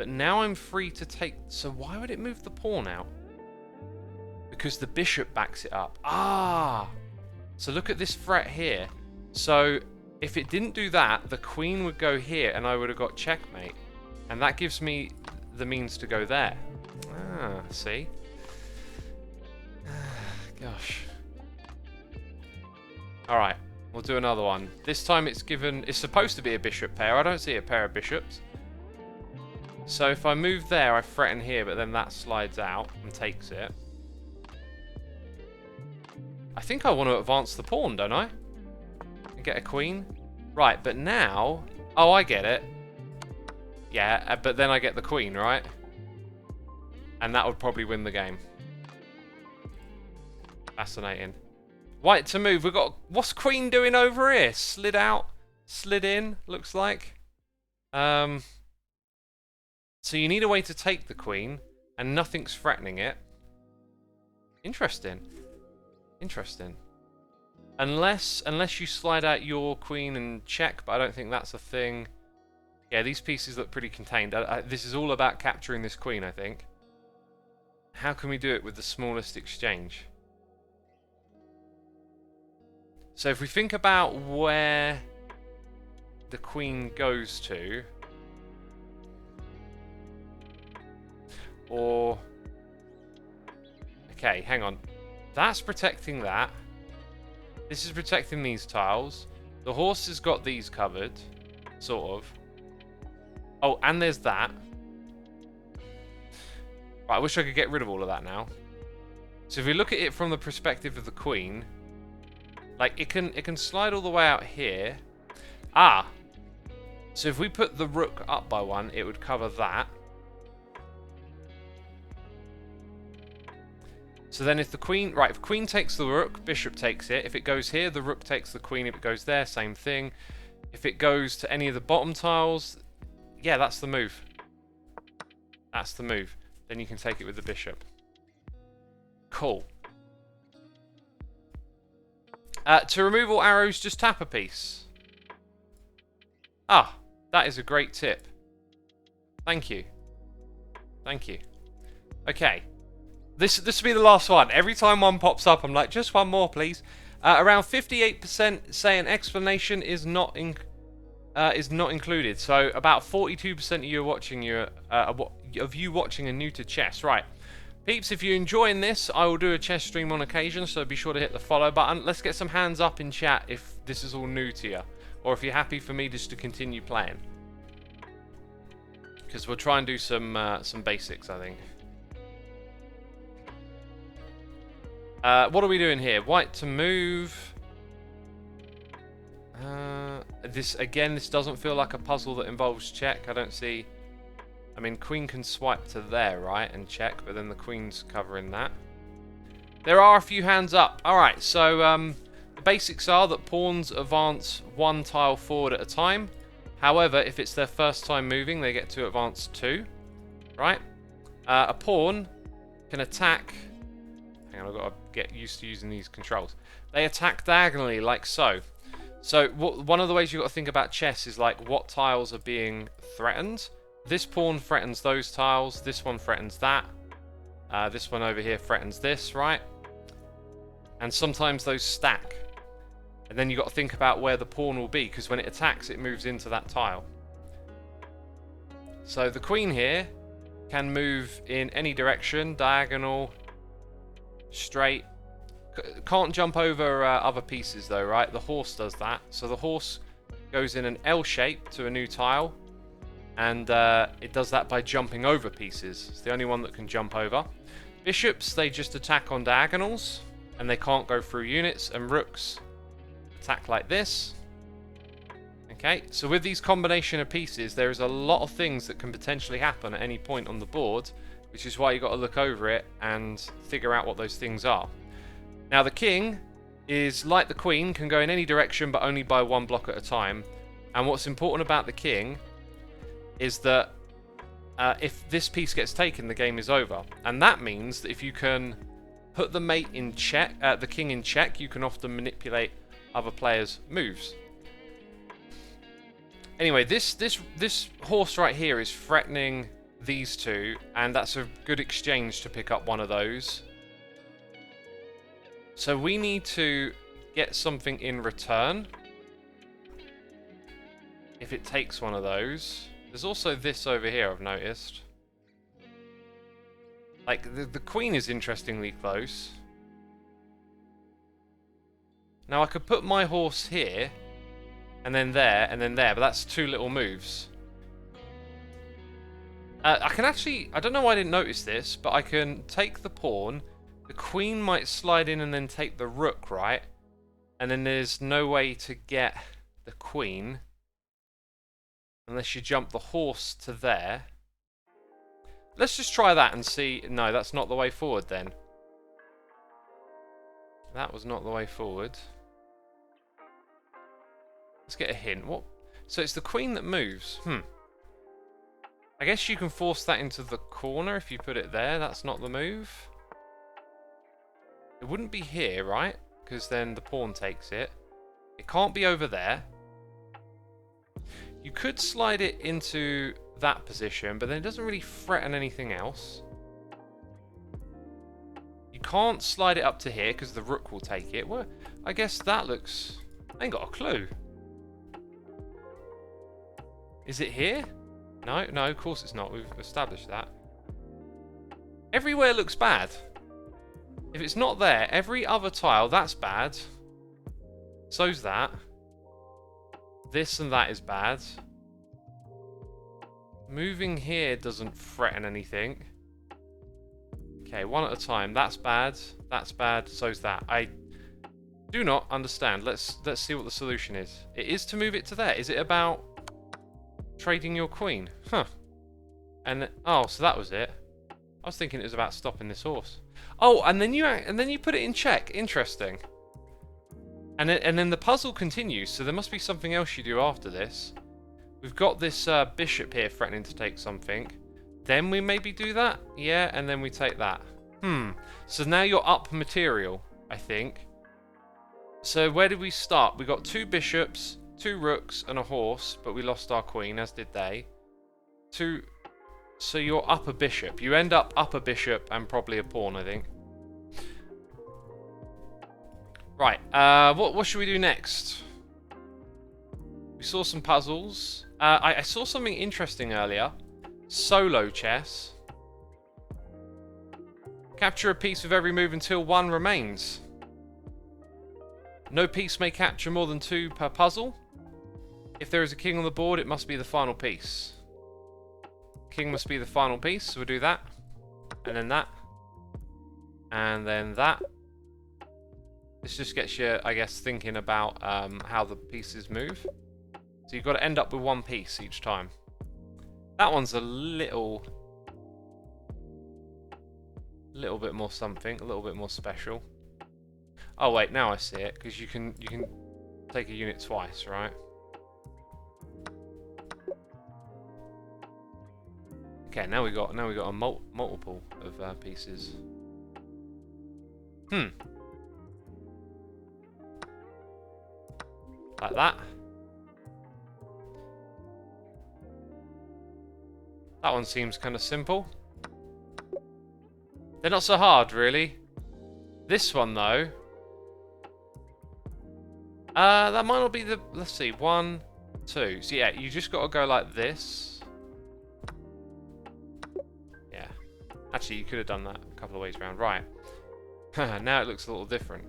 But now I'm free to take... So why would it move the pawn out? Because the bishop backs it up. Ah! So look at this threat here. So if it didn't do that, the queen would go here and I would have got checkmate. And that gives me the means to go there. Ah, see? Gosh. Alright, we'll do another one. This time it's given... It's supposed to be a bishop pair. I don't see a pair of bishops. So if I move there, I threaten here, but then that slides out and takes it. I think I want to advance the pawn, don't I? And get a queen. Right, but now... Oh, I get it. Yeah, but then I get the queen, right? And that would probably win the game. Fascinating. White to move. We've got... What's queen doing over here? Slid out. Slid in, looks like. So you need a way to take the queen, and nothing's threatening it. Interesting. Interesting. Unless you slide out your queen and check, but I don't think that's a thing. Yeah, these pieces look pretty contained. This is all about capturing this queen, I think. How can we do it with the smallest exchange? So if we think about where the queen goes to, or... Okay, hang on. That's protecting that. This is protecting these tiles. The horse has got these covered, sort of. Oh, and there's that. Right, I wish I could get rid of all of that now. So if we look at it from the perspective of the queen, like it can slide all the way out here. Ah! So if we put the rook up by one, it would cover that. So then if the queen... Right, if queen takes the rook, bishop takes it. If it goes here, the rook takes the queen. If it goes there, same thing. If it goes to any of the bottom tiles... Yeah, that's the move. That's the move. Then you can take it with the bishop. Cool. To remove all arrows, just tap a piece. Ah, that is a great tip. Thank you. Thank you. Okay. This will be the last one. Every time one pops up, I'm like, just one more, please. Around 58% say an explanation is not included. So about 42% of you watching are new to chess. Right, peeps, if you're enjoying this, I will do a chess stream on occasion. So be sure to hit the follow button. Let's get some hands up in chat if this is all new to you, or if you're happy for me just to continue playing. Because we'll try and do some basics, I think. What are we doing here? White to move. This doesn't feel like a puzzle that involves check. I don't see... I mean, queen can swipe to there, right, and check, but then the queen's covering that. There are a few hands up. Alright, so the basics are that pawns advance one tile forward at a time. However, if it's their first time moving, they get to advance two. Right? A pawn can attack... Hang on, I've got to get used to using these controls. They attack diagonally, like so. So, one of the ways you've got to think about chess is like what tiles are being threatened. This pawn threatens those tiles, this one threatens that. This one over here threatens this, right? And sometimes those stack. And then you've got to think about where the pawn will be, because when it attacks, it moves into that tile. So the queen here can move in any direction, diagonal, straight. Can't jump over other pieces though, right? The horse does that. So the horse goes in an L shape to a new tile, and it does that by jumping over pieces. It's the only one that can jump over. Bishops, they just attack on diagonals, and they can't go through units, and rooks attack like this. Okay, so with these combination of pieces, there is a lot of things that can potentially happen at any point on the board, which is why you've got to look over it and figure out what those things are. Now the king is like the queen, can go in any direction but only by one block at a time. And what's important about the king is that if this piece gets taken, the game is over. And that means that if you can put the mate in check, the king in check, you can often manipulate other players' moves. Anyway, this horse right here is threatening these two, and that's a good exchange to pick up one of those. So we need to get something in return if it takes one of those. There's also this over here, I've noticed. Like, the queen is interestingly close. Now, I could put my horse here, and then there, but that's 2 little moves. I can actually... I don't know why I didn't notice this, but I can take the pawn. The queen might slide in and then take the rook, right? And then there's no way to get the queen unless you jump the horse to there. Let's just try that and see. No, that's not the way forward then. That was not the way forward. Let's get a hint. What? So it's the queen that moves. I guess you can force that into the corner if you put it there. That's not the move. It wouldn't be here, right? Because then the pawn takes it. It can't be over there. You could slide it into that position, but then it doesn't really threaten anything else. You can't slide it up to here because the rook will take it. Well, I guess that looks... I ain't got a clue. Is it here? No, of course it's not. We've established that. Everywhere looks bad. If it's not there, every other tile, that's bad. So's that. This and that is bad. Moving here doesn't threaten anything. Okay, one at a time. That's bad. That's bad. So's that. I do not understand. Let's see what the solution is. It is to move it to there. Is it about trading your queen? Huh. And oh, so that was it. I was thinking it was about stopping this horse. Oh, and then you put it in check. Interesting. And then the puzzle continues. So there must be something else you do after this. We've got this bishop here threatening to take something. Then we maybe do that. Yeah, and then we take that. So now you're up material, I think. So where did we start? We got 2 bishops, 2 rooks, and a horse, but we lost our queen, as did they. So you're up a bishop. You end up a bishop and probably a pawn, I think. Right, what should we do next? We saw some puzzles. I saw something interesting earlier. Solo chess. Capture a piece with every move until 1 remains. No piece may capture more than 2 per puzzle. If there is a king on the board, it must be the final piece. King must be the final piece, so we'll do that. And then that. And then that. This just gets you, I guess, thinking about how the pieces move. So you've got to end up with 1 piece each time. That one's a little bit more something, a little bit more special. Oh wait, now I see it, because you can take a unit twice, right? Okay, now we got a multiple of pieces. Like that. That one seems kind of simple. They're not so hard, really. This one, though. That might not be the... Let's see. 1, 2. So, yeah, you just got to go like this. Yeah. Actually, you could have done that a couple of ways around. Right. Now it looks a little different.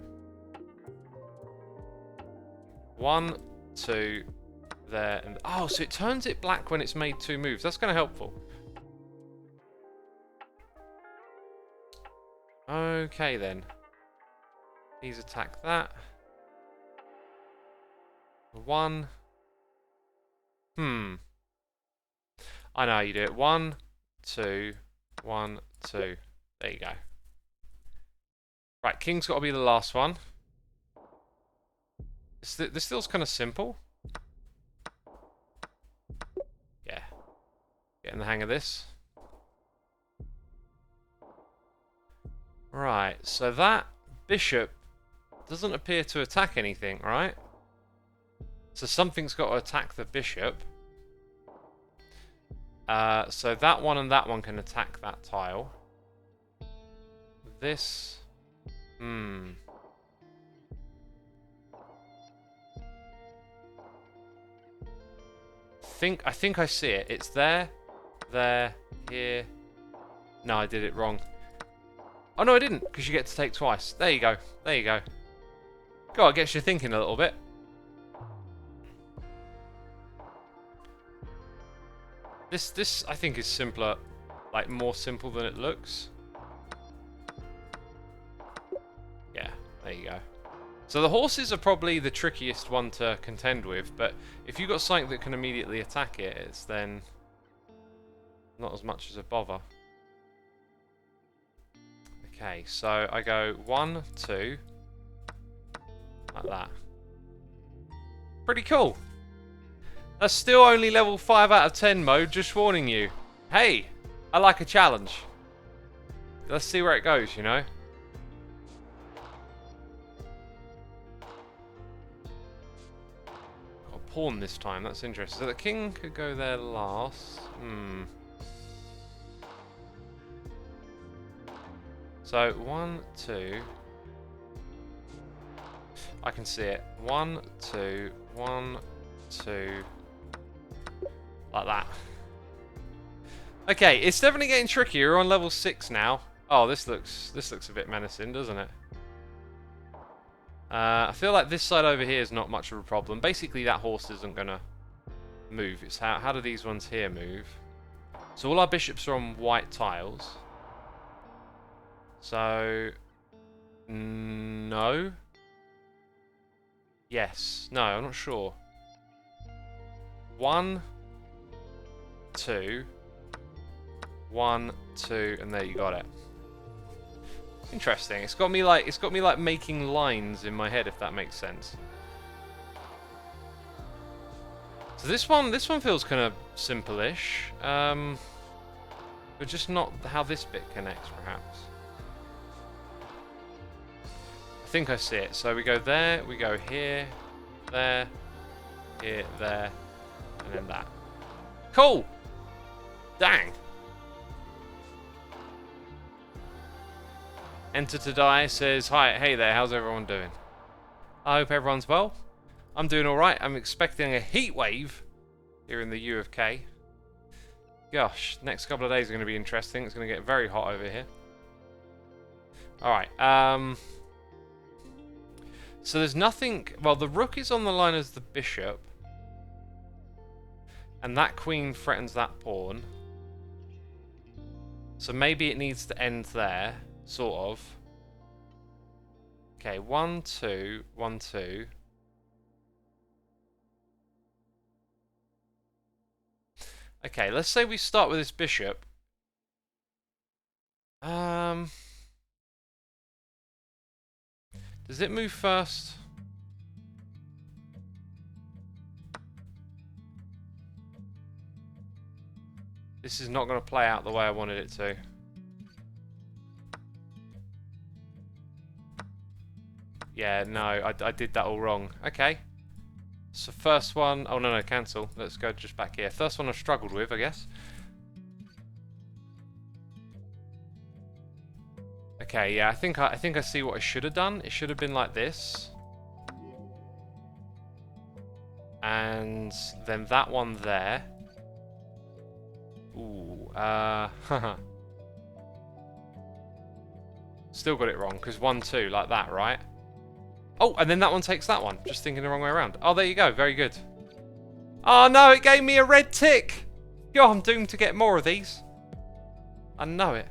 1, 2... there and oh, so it turns it black when it's made 2 moves. That's kind of helpful. Okay then. These attack that. 1. I know how you do it. 1, 2, 1, 2. There you go. Right, king's got to be the last one. This feels kind of simple. Yeah. Getting the hang of this. Right, so that bishop doesn't appear to attack anything, right? So something's got to attack the bishop. So that one and that one can attack that tile. This... I think I see it. It's there, here. No, I did it wrong. Oh no, I didn't, because you get to take twice. There you go. There you go. God, it gets you thinking a little bit. This I think is simpler, like more simple than it looks. Yeah, there you go. So the horses are probably the trickiest one to contend with, but if you've got something that can immediately attack it, it's then not as much as a bother. Okay, so I go 1, 2, like that. Pretty cool. That's still only level 5 out of 10 mode, just warning you. Hey, I like a challenge. Let's see where it goes, you know? Got a pawn this time, that's interesting. So the king could go there last. So 1, 2. I can see it. 1, 2, 1, 2. Like that. Okay, it's definitely getting trickier. We're on level 6 now. Oh, this looks a bit menacing, doesn't it? I feel like this side over here is not much of a problem. Basically, that horse isn't gonna move. It's how do these ones here move? So all our bishops are on white tiles. So no. Yes. No, I'm not sure. 1, 2, 1, 2, and there you got it. Interesting. It's got me like making lines in my head, if that makes sense. So this one feels kind of simple-ish, but just not how this bit connects, perhaps. I think I see it. So we go there, we go here, there, here, there, and then that. Cool! Dang! Enter to Die says, hi, hey there, how's everyone doing? I hope everyone's well. I'm doing alright. I'm expecting a heat wave here in the U of K. Gosh, next couple of days are going to be interesting. It's going to get very hot over here. Alright, so there's nothing... Well, the rook is on the line as the bishop. And that queen threatens that pawn. So maybe it needs to end there, sort of. Okay, 1, 2, 1, 2. Okay, let's say we start with this bishop. Does it move first? This is not going to play out the way I wanted it to. Yeah, no, I did that all wrong. Okay. So first one... Oh, no, cancel. Let's go just back here. First one I've struggled with, I guess. Okay, yeah, I think I see what I should have done. It should have been like this. And then that one there. Ooh, still got it wrong, because 1, 2, like that, right? Oh, and then that one takes that one. Just thinking the wrong way around. Oh, there you go. Very good. Oh, no, it gave me a red tick. Yo, I'm doomed to get more of these. I know it.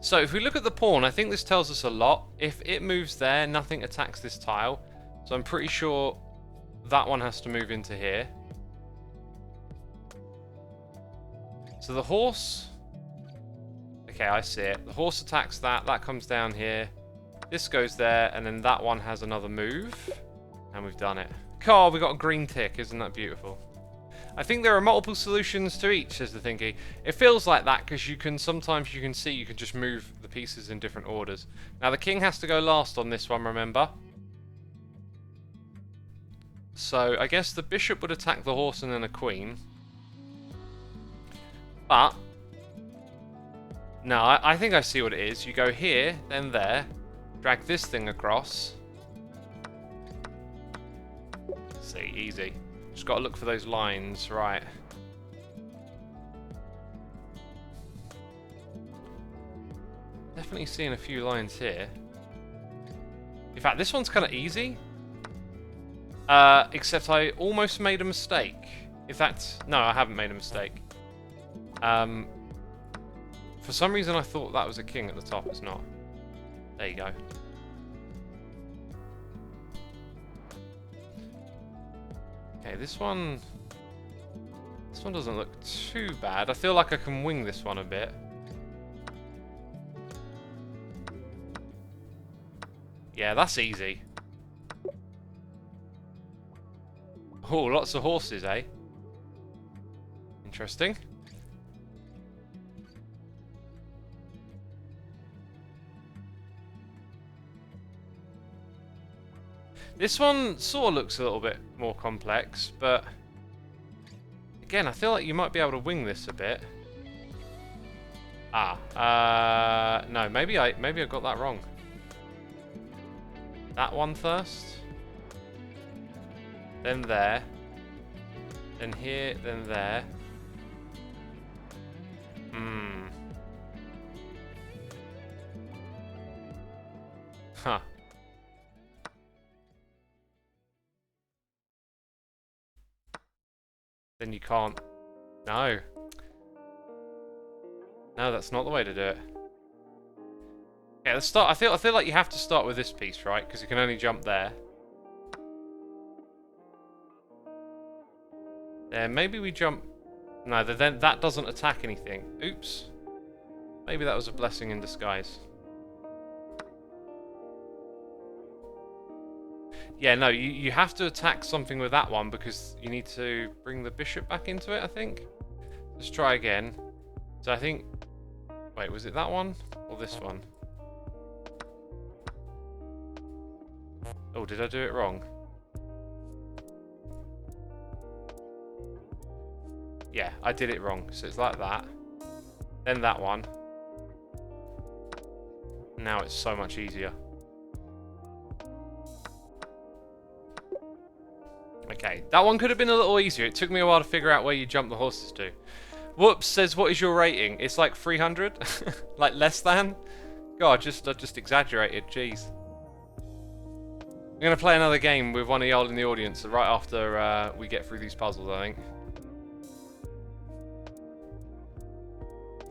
So, if we look at the pawn, I think this tells us a lot. If it moves there, nothing attacks this tile. So, I'm pretty sure that one has to move into here. So, the horse... Okay, I see it. The horse attacks that. That comes down here. This goes there, and then that one has another move. And we've done it. Oh, we got a green tick. Isn't that beautiful? I think there are multiple solutions to each, says the thingy. It feels like that because sometimes you can see you can just move the pieces in different orders. Now the king has to go last on this one, remember? So I guess the bishop would attack the horse and then a queen. But no, I think I see what it is. You go here, then there, drag this thing across. See, easy. Just got to look for those lines, right. Definitely seeing a few lines here. In fact, this one's kind of easy. Except I almost made a mistake. If that's... No, I haven't made a mistake. For some reason I thought that was a king at the top. It's not. There you go. Okay, this one doesn't look too bad. I feel like I can wing this one a bit. Yeah, that's easy. Oh, lots of horses, eh? Interesting. This one sort of looks a little bit more complex, but again, I feel like you might be able to wing this a bit. No, maybe I got that wrong. That one first, then there, then here, then there. Huh. Then you can't. No. No, that's not the way to do it. Okay, let's start. I feel like you have to start with this piece, right? Because you can only jump there. Then maybe we jump. No, then that doesn't attack anything. Oops. Maybe that was a blessing in disguise. Yeah, no, you have to attack something with that one because you need to bring the bishop back into it, I think. Let's try again. So I think... Wait, was it that one? Or this one? Oh, did I do it wrong? Yeah, I did it wrong. So it's like that. Then that one. Now it's so much easier. Okay, that one could have been a little easier. It took me a while to figure out where you jump the horses to. Whoops says, what is your rating? It's like 300? Like less than? God, I just exaggerated. Jeez. I'm going to play another game with one of y'all in the audience right after we get through these puzzles, I think.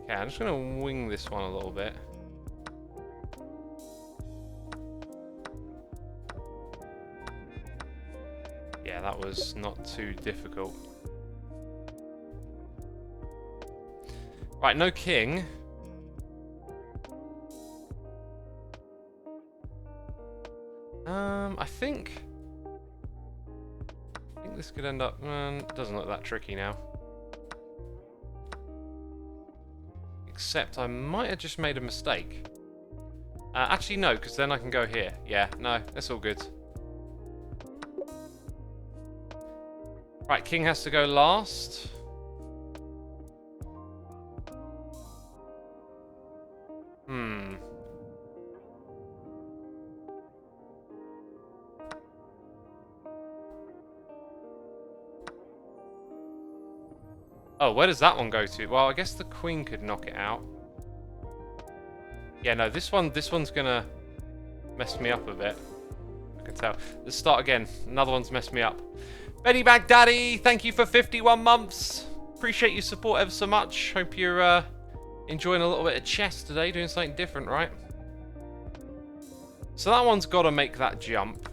Okay, I'm just going to wing this one a little bit. Yeah, that was not too difficult. Right, no king. I think this could end up... doesn't look that tricky now. Except I might have just made a mistake. Actually, no, because then I can go here. Yeah, no, that's all good. Right, king has to go last. Oh, where does that one go to? Well, I guess the queen could knock it out. Yeah, no, this one's gonna mess me up a bit. I can tell. Let's start again. Another one's messed me up. Benny Baghdadi, thank you for 51 months. Appreciate your support ever so much. Hope you're enjoying a little bit of chess today, doing something different, right? So that one's got to make that jump.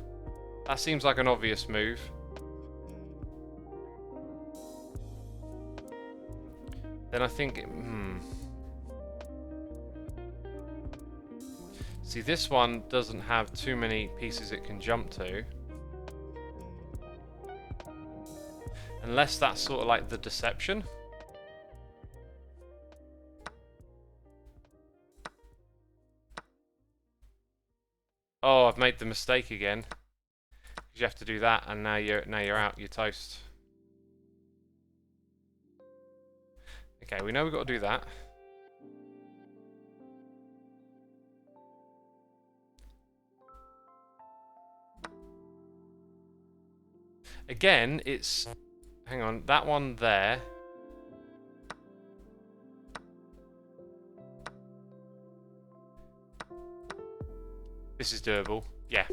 That seems like an obvious move. Then I think... See, this one doesn't have too many pieces it can jump to. Unless that's sort of like the deception. Oh, I've made the mistake again. Because you have to do that, and now you're out. You're toast. Okay, we know we've got to do that. Again, it's... Hang on, that one there. This is doable. Yeah.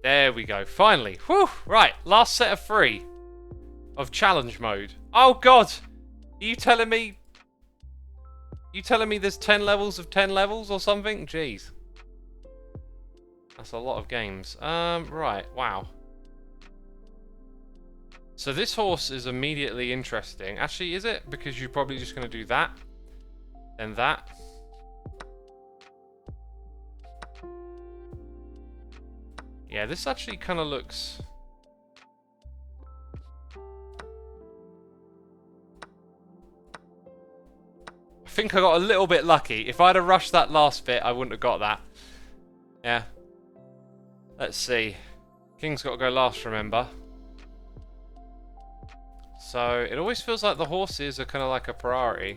There we go. Finally. Whew! Right, last set of 3 of challenge mode. Oh god! Are you telling me... You telling me there's 10 levels of 10 levels or something? Jeez. That's a lot of games. Right, wow. So this horse is immediately interesting. Actually, is it? Because you're probably just going to do that. Then that. Yeah, this actually kind of looks... I think I got a little bit lucky. If I'd have rushed that last bit, I wouldn't have got that. Yeah. Let's see. King's got to go last, remember. So, it always feels like the horses are kind of like a priority.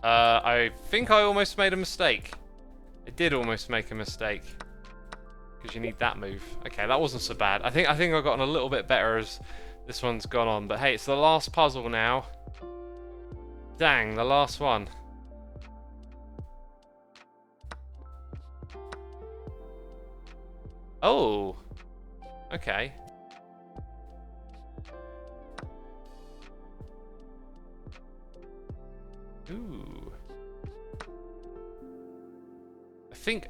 I think I almost made a mistake. I did almost make a mistake. Because you need that move. Okay, that wasn't so bad. I think I've gotten a little bit better as this one's gone on. But hey, it's the last puzzle now. Dang, the last one. Oh. Okay. Ooh.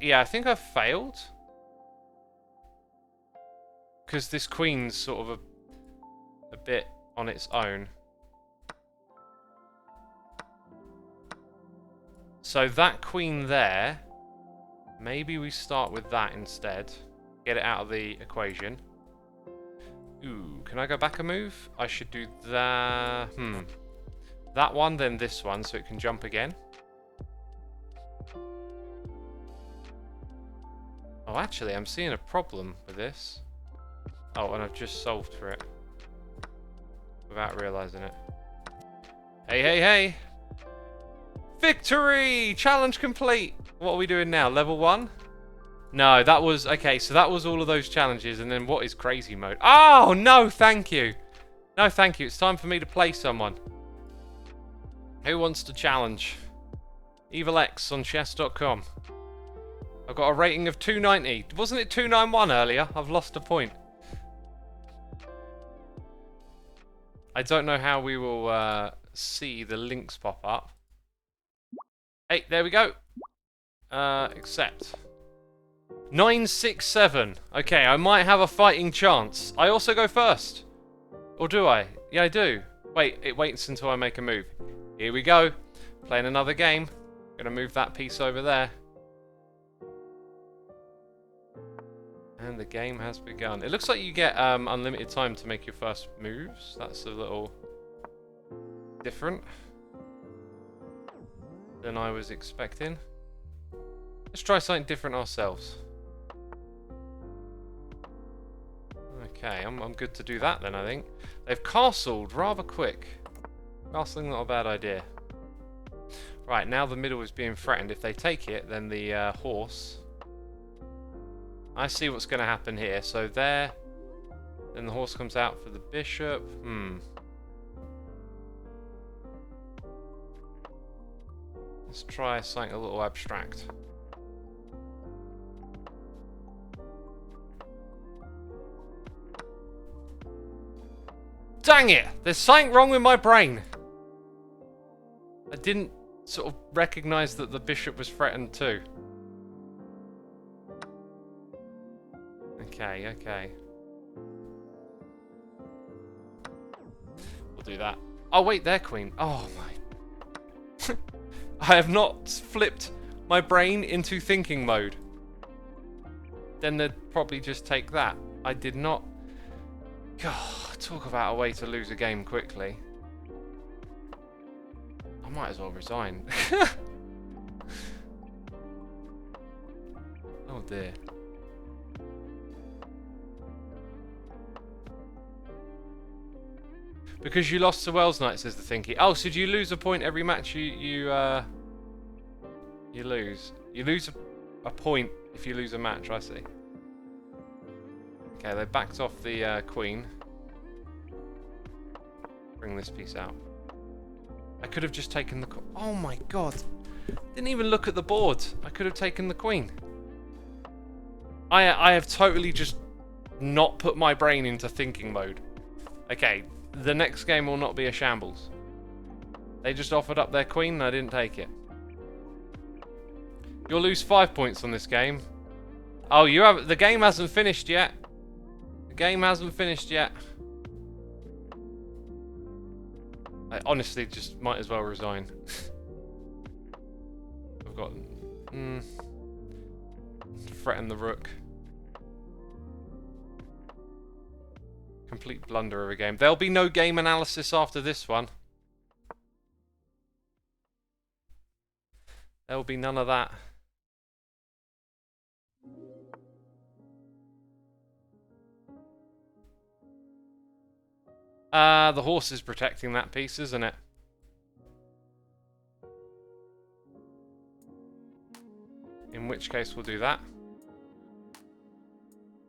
I think I've failed. Because this queen's sort of a bit on its own. So that queen there, maybe we start with that instead. Get it out of the equation. Ooh, can I go back a move? I should do that. That one, then this one, so it can jump again. Oh, actually, I'm seeing a problem with this. Oh, and I've just solved for it. Without realising it. Hey, hey, hey! Victory! Challenge complete! What are we doing now? Level 1? No, that was... Okay, so that was all of those challenges, and then what is crazy mode? Oh, no, thank you! No, thank you. It's time for me to play someone. Who wants to challenge? EvilX on chess.com. I've got a rating of 290. Wasn't it 291 earlier? I've lost a point. I don't know how we will see the links pop up. Hey, there we go. Accept. 967. Okay, I might have a fighting chance. I also go first. Or do I? Yeah, I do. Wait, it waits until I make a move. Here we go. Playing another game. Gonna move that piece over there. And the game has begun. It looks like you get unlimited time to make your first moves. That's a little different than I was expecting. Let's try something different ourselves. Okay, I'm good to do that then, I think. They've castled rather quick. Castling, not a bad idea. Right, now the middle is being threatened. If they take it, then the horse... I see what's going to happen here. So there, then the horse comes out for the bishop. Let's try something a little abstract. Dang it! There's something wrong with my brain. I didn't sort of recognise that the bishop was threatened too. Okay, okay. We'll do that. Oh wait, they're queen. Oh my. I have not flipped my brain into thinking mode. Then they'd probably just take that. I did not... God, talk about a way to lose a game quickly. I might as well resign. Oh dear. Because you lost to Wells Knight, says the Thinky. Oh, so do you lose a point every match you lose? You lose a point if you lose a match, I see. Okay, they backed off the Queen. Bring this piece out. I could have just taken the... Oh my god. Didn't even look at the board. I could have taken the Queen. I have totally just not put my brain into thinking mode. Okay, the next game will not be a shambles. They just offered up their Queen and I didn't take it. You'll lose 5 points on this game. Oh, you have... The game hasn't finished yet. The game hasn't finished yet. I honestly just might as well resign. I've got... threaten the rook. Complete blunder of a game. There'll be no game analysis after this one. There'll be none of that. The horse is protecting that piece, isn't it? In which case we'll do that.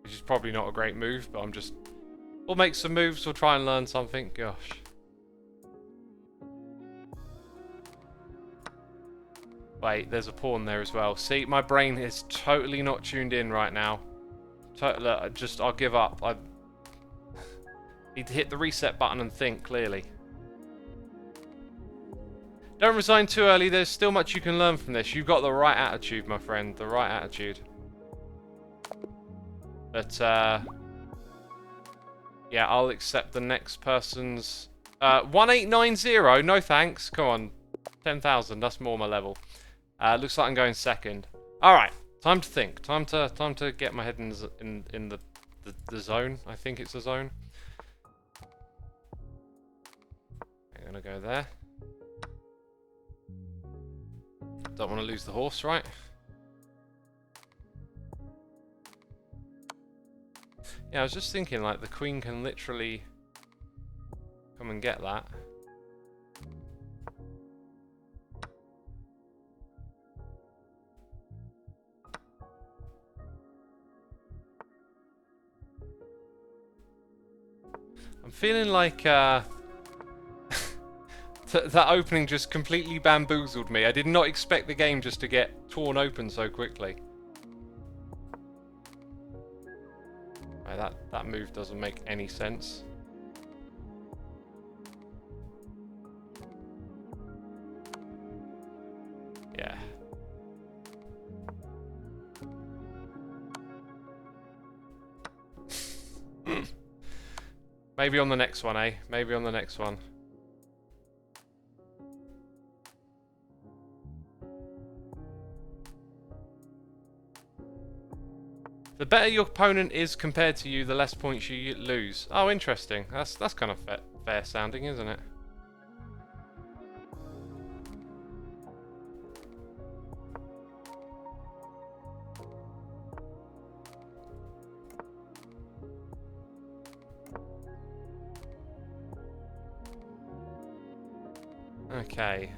Which is probably not a great move, but I'm just... We'll make some moves, we'll try and learn something. Gosh. Wait, there's a pawn there as well. See, my brain is totally not tuned in right now. I'll give up. I need to hit the reset button and think clearly. Don't resign too early. There's still much you can learn from this. You've got the right attitude, my friend. The right attitude. But, yeah, I'll accept the next person's... 1890? No thanks. Come on. 10,000. That's more my level. Looks like I'm going second. Alright. Time to think. Time to get my head in the zone. I think it's a zone. I'm gonna go there. Don't want to lose the horse, right? Yeah, I was just thinking, like, the queen can literally come and get that. I'm feeling like, that opening just completely bamboozled me. I did not expect the game just to get torn open so quickly. Right, that move doesn't make any sense. Yeah. Maybe on the next one, eh? Maybe on the next one. The better your opponent is compared to you, the less points you lose. Oh, interesting. That's kind of fair sounding, isn't it? Okay.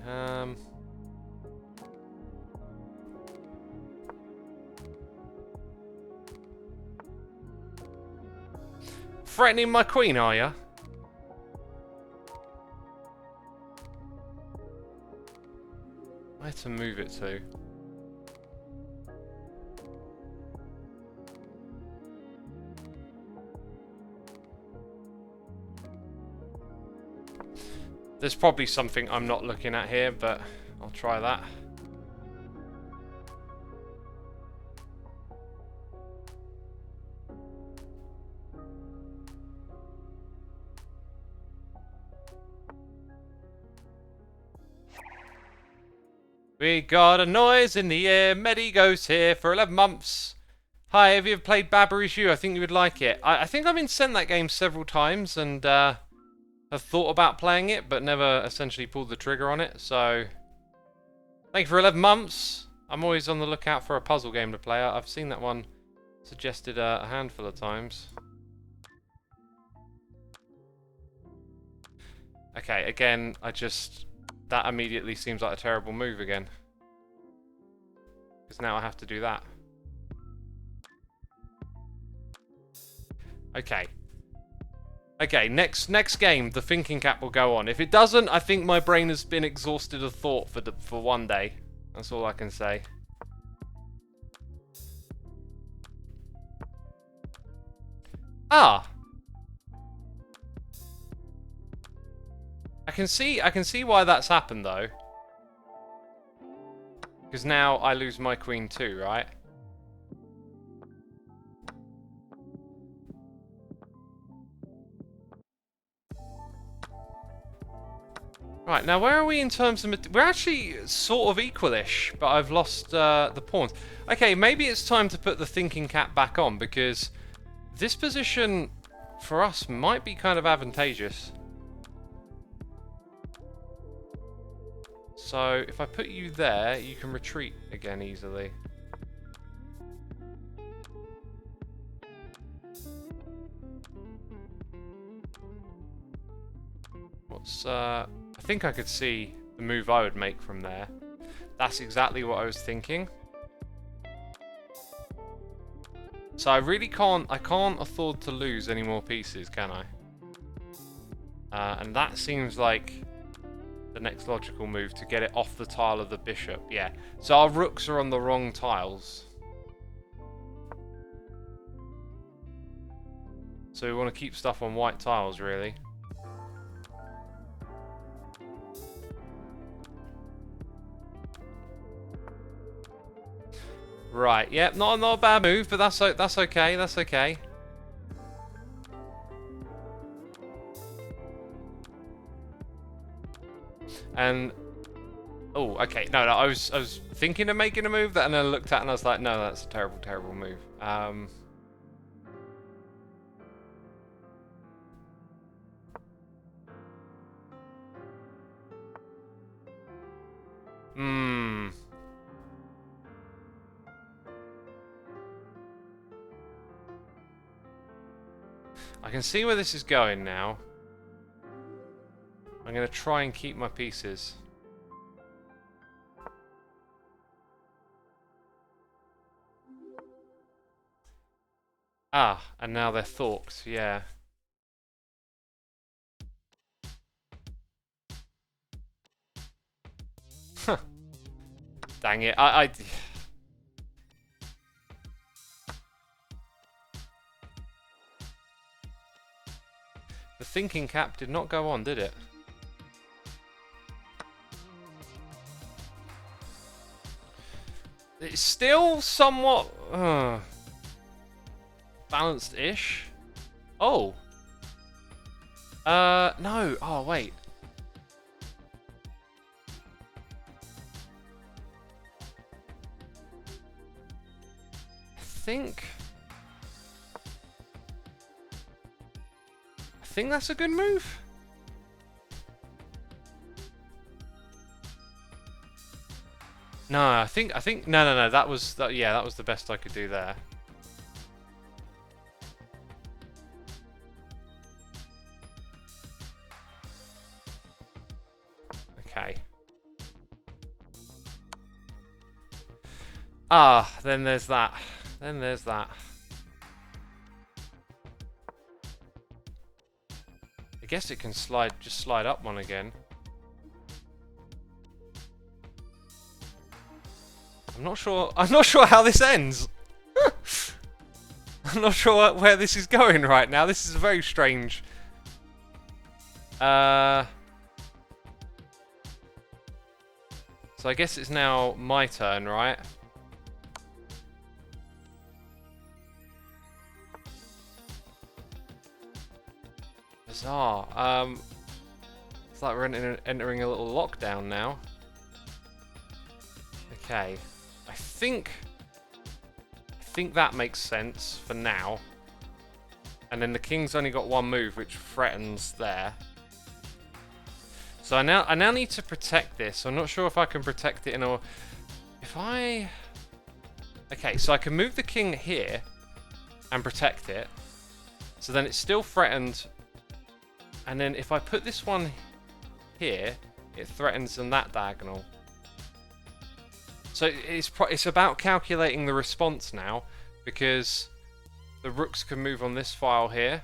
Threatening my queen, are ya? Where to move it to? There's probably something I'm not looking at here, but I'll try that. We got a noise in the air, Medi goes here for 11 months. Hi, have you ever played Babber Is You? I think you would like it. I think I've been sent that game several times, and have thought about playing it, but never essentially pulled the trigger on it. So, thank you for 11 months. I'm always on the lookout for a puzzle game to play. I've seen that one suggested a handful of times. Okay, again, that immediately seems like a terrible move again. Because now I have to do that. Okay. Okay, next game, the thinking cap will go on. If it doesn't, I think my brain has been exhausted of thought for one day. That's all I can say. Ah! I can see why that's happened though. Because now I lose my queen too, right? Right, now where are we in terms of... We're actually sort of equalish, but I've lost the pawns. Okay, maybe it's time to put the thinking cap back on, because this position for us might be kind of advantageous. So, if I put you there, you can retreat again easily. I think I could see the move I would make from there. That's exactly what I was thinking. So I really can't afford to lose any more pieces, can I? And that seems like the next logical move to get it off the tile of the bishop. Yeah. So our rooks are on the wrong tiles. So we want to keep stuff on white tiles, really. Right, yep, not a bad move, but that's okay, that's okay. And oh, okay, no, I was thinking of making a move that, and then I looked at it and I was like, no, that's a terrible move. I can see where this is going now. I'm going to try and keep my pieces. Ah, and now they're thorked, yeah. Dang it, The thinking cap did not go on, did it? It's still somewhat balanced-ish. Oh. No. Oh, wait. I think that's a good move. No, I think no. That was the best I could do there. Okay. Ah, then there's that. I guess it can just slide up one again. I'm not sure how this ends. I'm not sure where this is going right now. This is very strange. So I guess it's now my turn, right? Bizarre. It's like we're entering a little lockdown now. Okay. I think that makes sense for now. And then the king's only got one move, which threatens there. So I now need to protect this. I'm not sure if I can protect it in a... If I... Okay, so I can move the king here and protect it. So then it's still threatened. And then if I put this one here, it threatens in that diagonal. So it's about calculating the response now, because the rooks can move on this file here,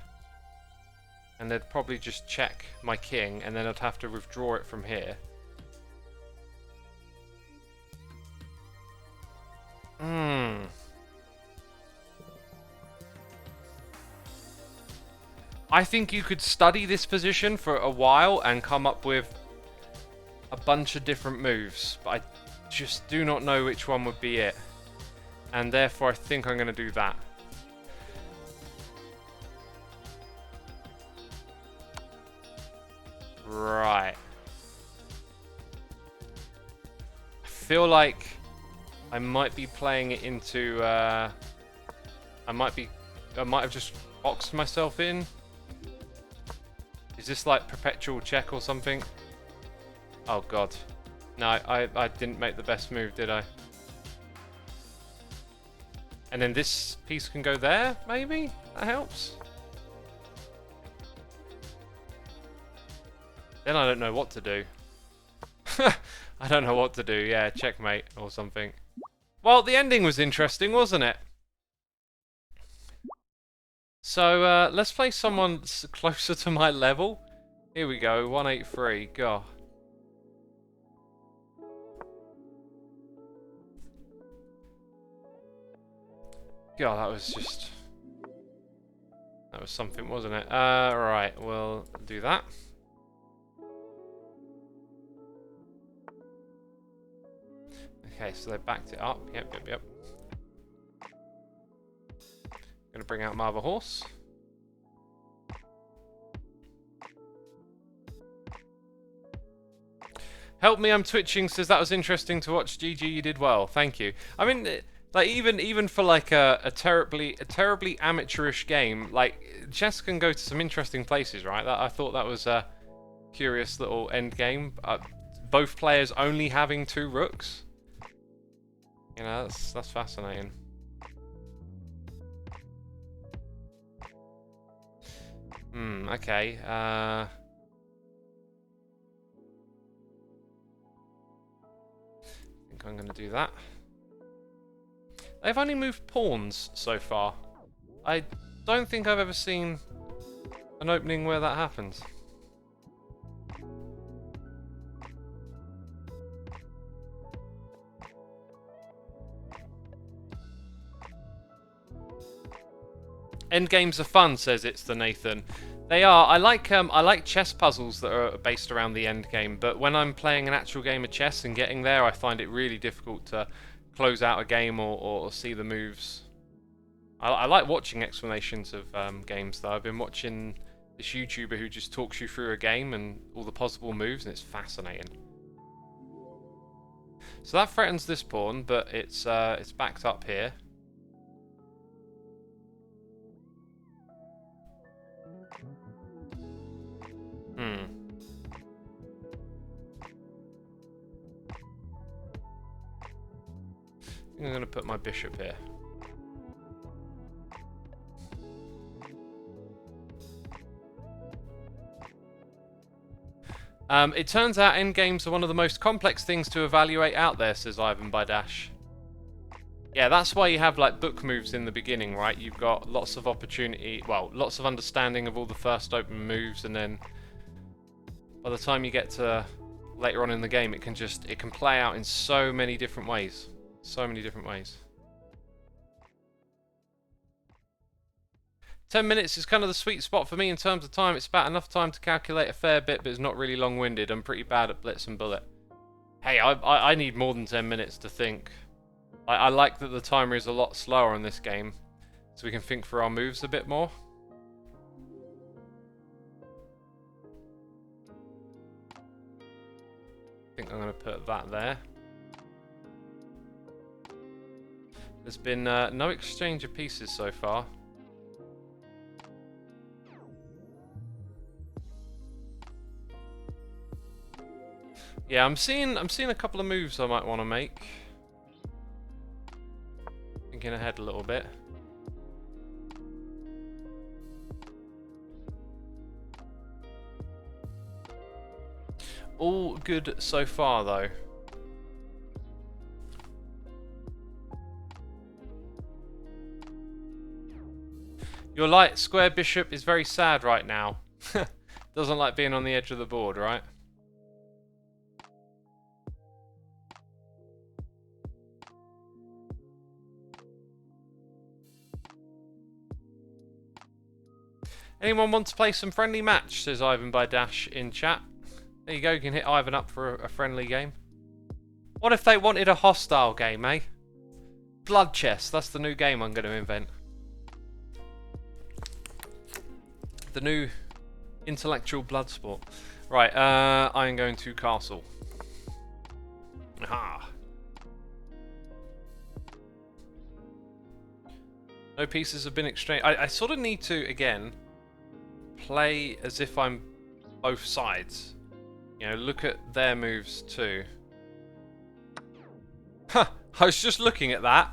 and they'd probably just check my king, and then I'd have to withdraw it from here. I think you could study this position for a while and come up with a bunch of different moves, but I just do not know which one would be it. And therefore I think I'm going to do that. Right. I feel like I might be playing it into... I might have just boxed myself in. Is this like perpetual check or something? Oh god. No, I didn't make the best move, did I? And then this piece can go there, maybe? That helps? Then I don't know what to do. I don't know what to do, yeah, checkmate or something. Well, the ending was interesting, wasn't it? So, let's play someone closer to my level. Here we go, 183, God. God, that was just... That was something, wasn't it? Right, we'll do that. Okay, so they backed it up. Yep. Gonna bring out my other horse. Help me, I'm twitching, says that was interesting to watch. GG, you did well. Thank you. I mean, like even for like a terribly amateurish game, like chess can go to some interesting places, right? I thought that was a curious little end game. Both players only having 2 rooks. You know, that's fascinating. Okay. I think I'm going to do that. They've only moved pawns so far. I don't think I've ever seen an opening where that happens. Endgames are fun, says It's the Nathan. They are. I like chess puzzles that are based around the end game, but when I'm playing an actual game of chess and getting there, I find it really difficult to close out a game or see the moves. I like watching explanations of games, though. I've been watching this YouTuber who just talks you through a game and all the possible moves, and it's fascinating. So that threatens this pawn, but it's backed up here. I think I'm going to put my bishop here. It turns out endgames are one of the most complex things to evaluate out there, says Ivan by Dash. Yeah, that's why you have like book moves in the beginning, right? You've got lots of opportunity, well, lots of understanding of all the first open moves, and then by the time you get to later on in the game, it can play out in so many different ways. So many different ways. 10 minutes is kind of the sweet spot for me in terms of time. It's about enough time to calculate a fair bit, but it's not really long-winded. I'm pretty bad at blitz and bullet. Hey, I need more than 10 minutes to think. I like that the timer is a lot slower on this game, so we can think through our moves a bit more. I think I'm going to put that there. There's been no exchange of pieces so far. Yeah, I'm seeing a couple of moves I might want to make. Thinking ahead a little bit. All good so far, though. Your light square bishop is very sad right now. Doesn't like being on the edge of the board, right? Anyone want to play some friendly match, says Ivan by Dash in chat. There you go, you can hit Ivan up for a friendly game. What if they wanted a hostile game, eh? Blood Chess, that's the new game I'm going to invent. The new intellectual blood sport. Right, I'm going to castle. Aha. No pieces have been exchanged. I sort of need to, again, play as if I'm both sides. You know, look at their moves too. Huh, I was just looking at that.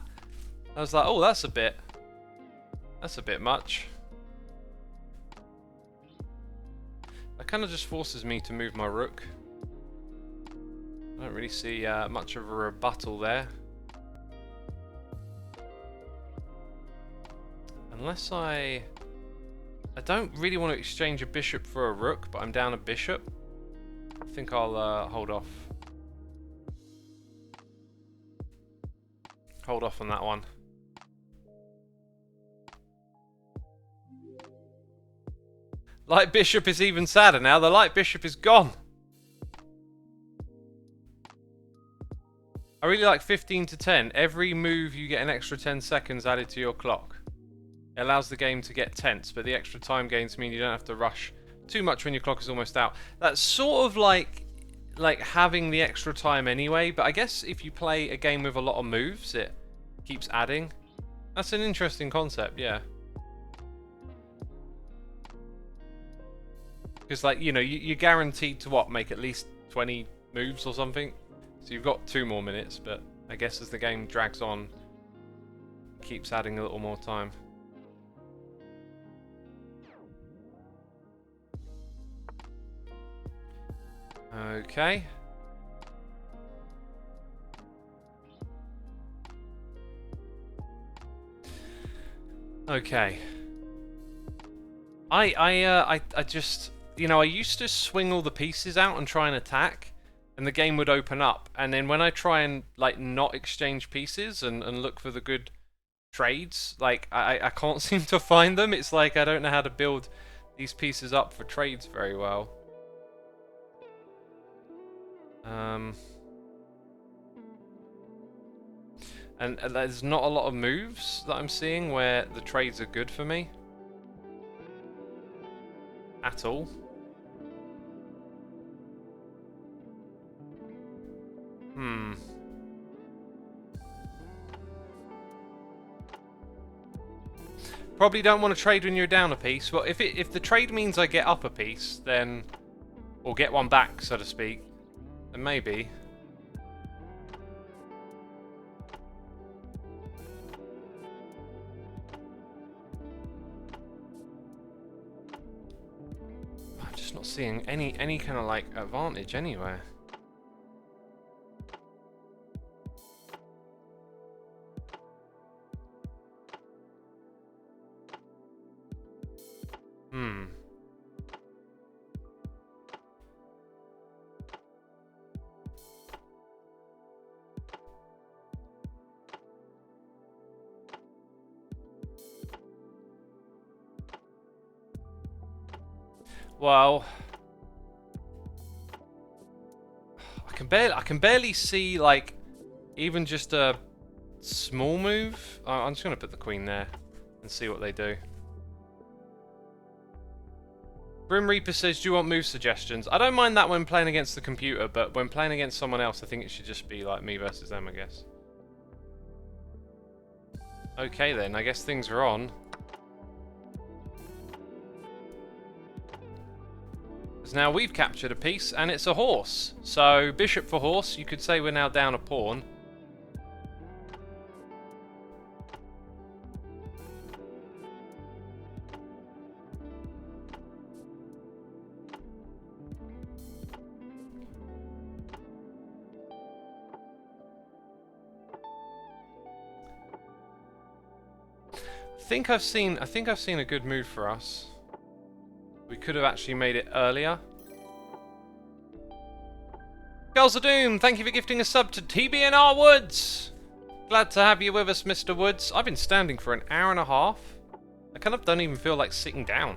I was like, oh, that's a bit much. That kind of just forces me to move my rook. I don't really see much of a rebuttal there. Unless I don't really want to exchange a bishop for a rook, but I'm down a bishop. I think I'll hold off. Hold off on that one. Light bishop is even sadder now. The light bishop is gone. I really like 15 to 10. Every move you get an extra 10 seconds added to your clock. It allows the game to get tense, but the extra time gains mean you don't have to rush too much when your clock is almost out. That's sort of like having the extra time anyway, but I guess if you play a game with a lot of moves, it keeps adding. That's an interesting concept, yeah. Because, like, you know, you're guaranteed to, what, make at least 20 moves or something? So you've got 2 more minutes, but I guess as the game drags on, it keeps adding a little more time. Okay. Okay. I just, you know, I used to swing all the pieces out and try and attack, and the game would open up. And then when I try and, like, not exchange pieces and look for the good trades, like, I can't seem to find them. It's like I don't know how to build these pieces up for trades very well. And there's not a lot of moves that I'm seeing where the trades are good for me. At all. Probably don't want to trade when you're down a piece. Well, if the trade means I get up a piece, then, or get one back, so to speak, then maybe. I'm just not seeing any kind of, like, advantage anywhere. Well, I can barely see, like, even just a small move. I'm just gonna put the queen there and see what they do. Grim Reaper says, do you want move suggestions? I don't mind that when playing against the computer, but when playing against someone else, I think it should just be like me versus them, I guess. Okay then, I guess things are on. now we've captured a piece, and it's a horse. So, bishop for horse, you could say we're now down a pawn. I think I've seen a good move for us. We could have actually made it earlier. Girls of Doom, thank you for gifting a sub to TBNR Woods. Glad to have you with us, Mr. Woods. I've been standing for an hour and a half. I kind of don't even feel like sitting down.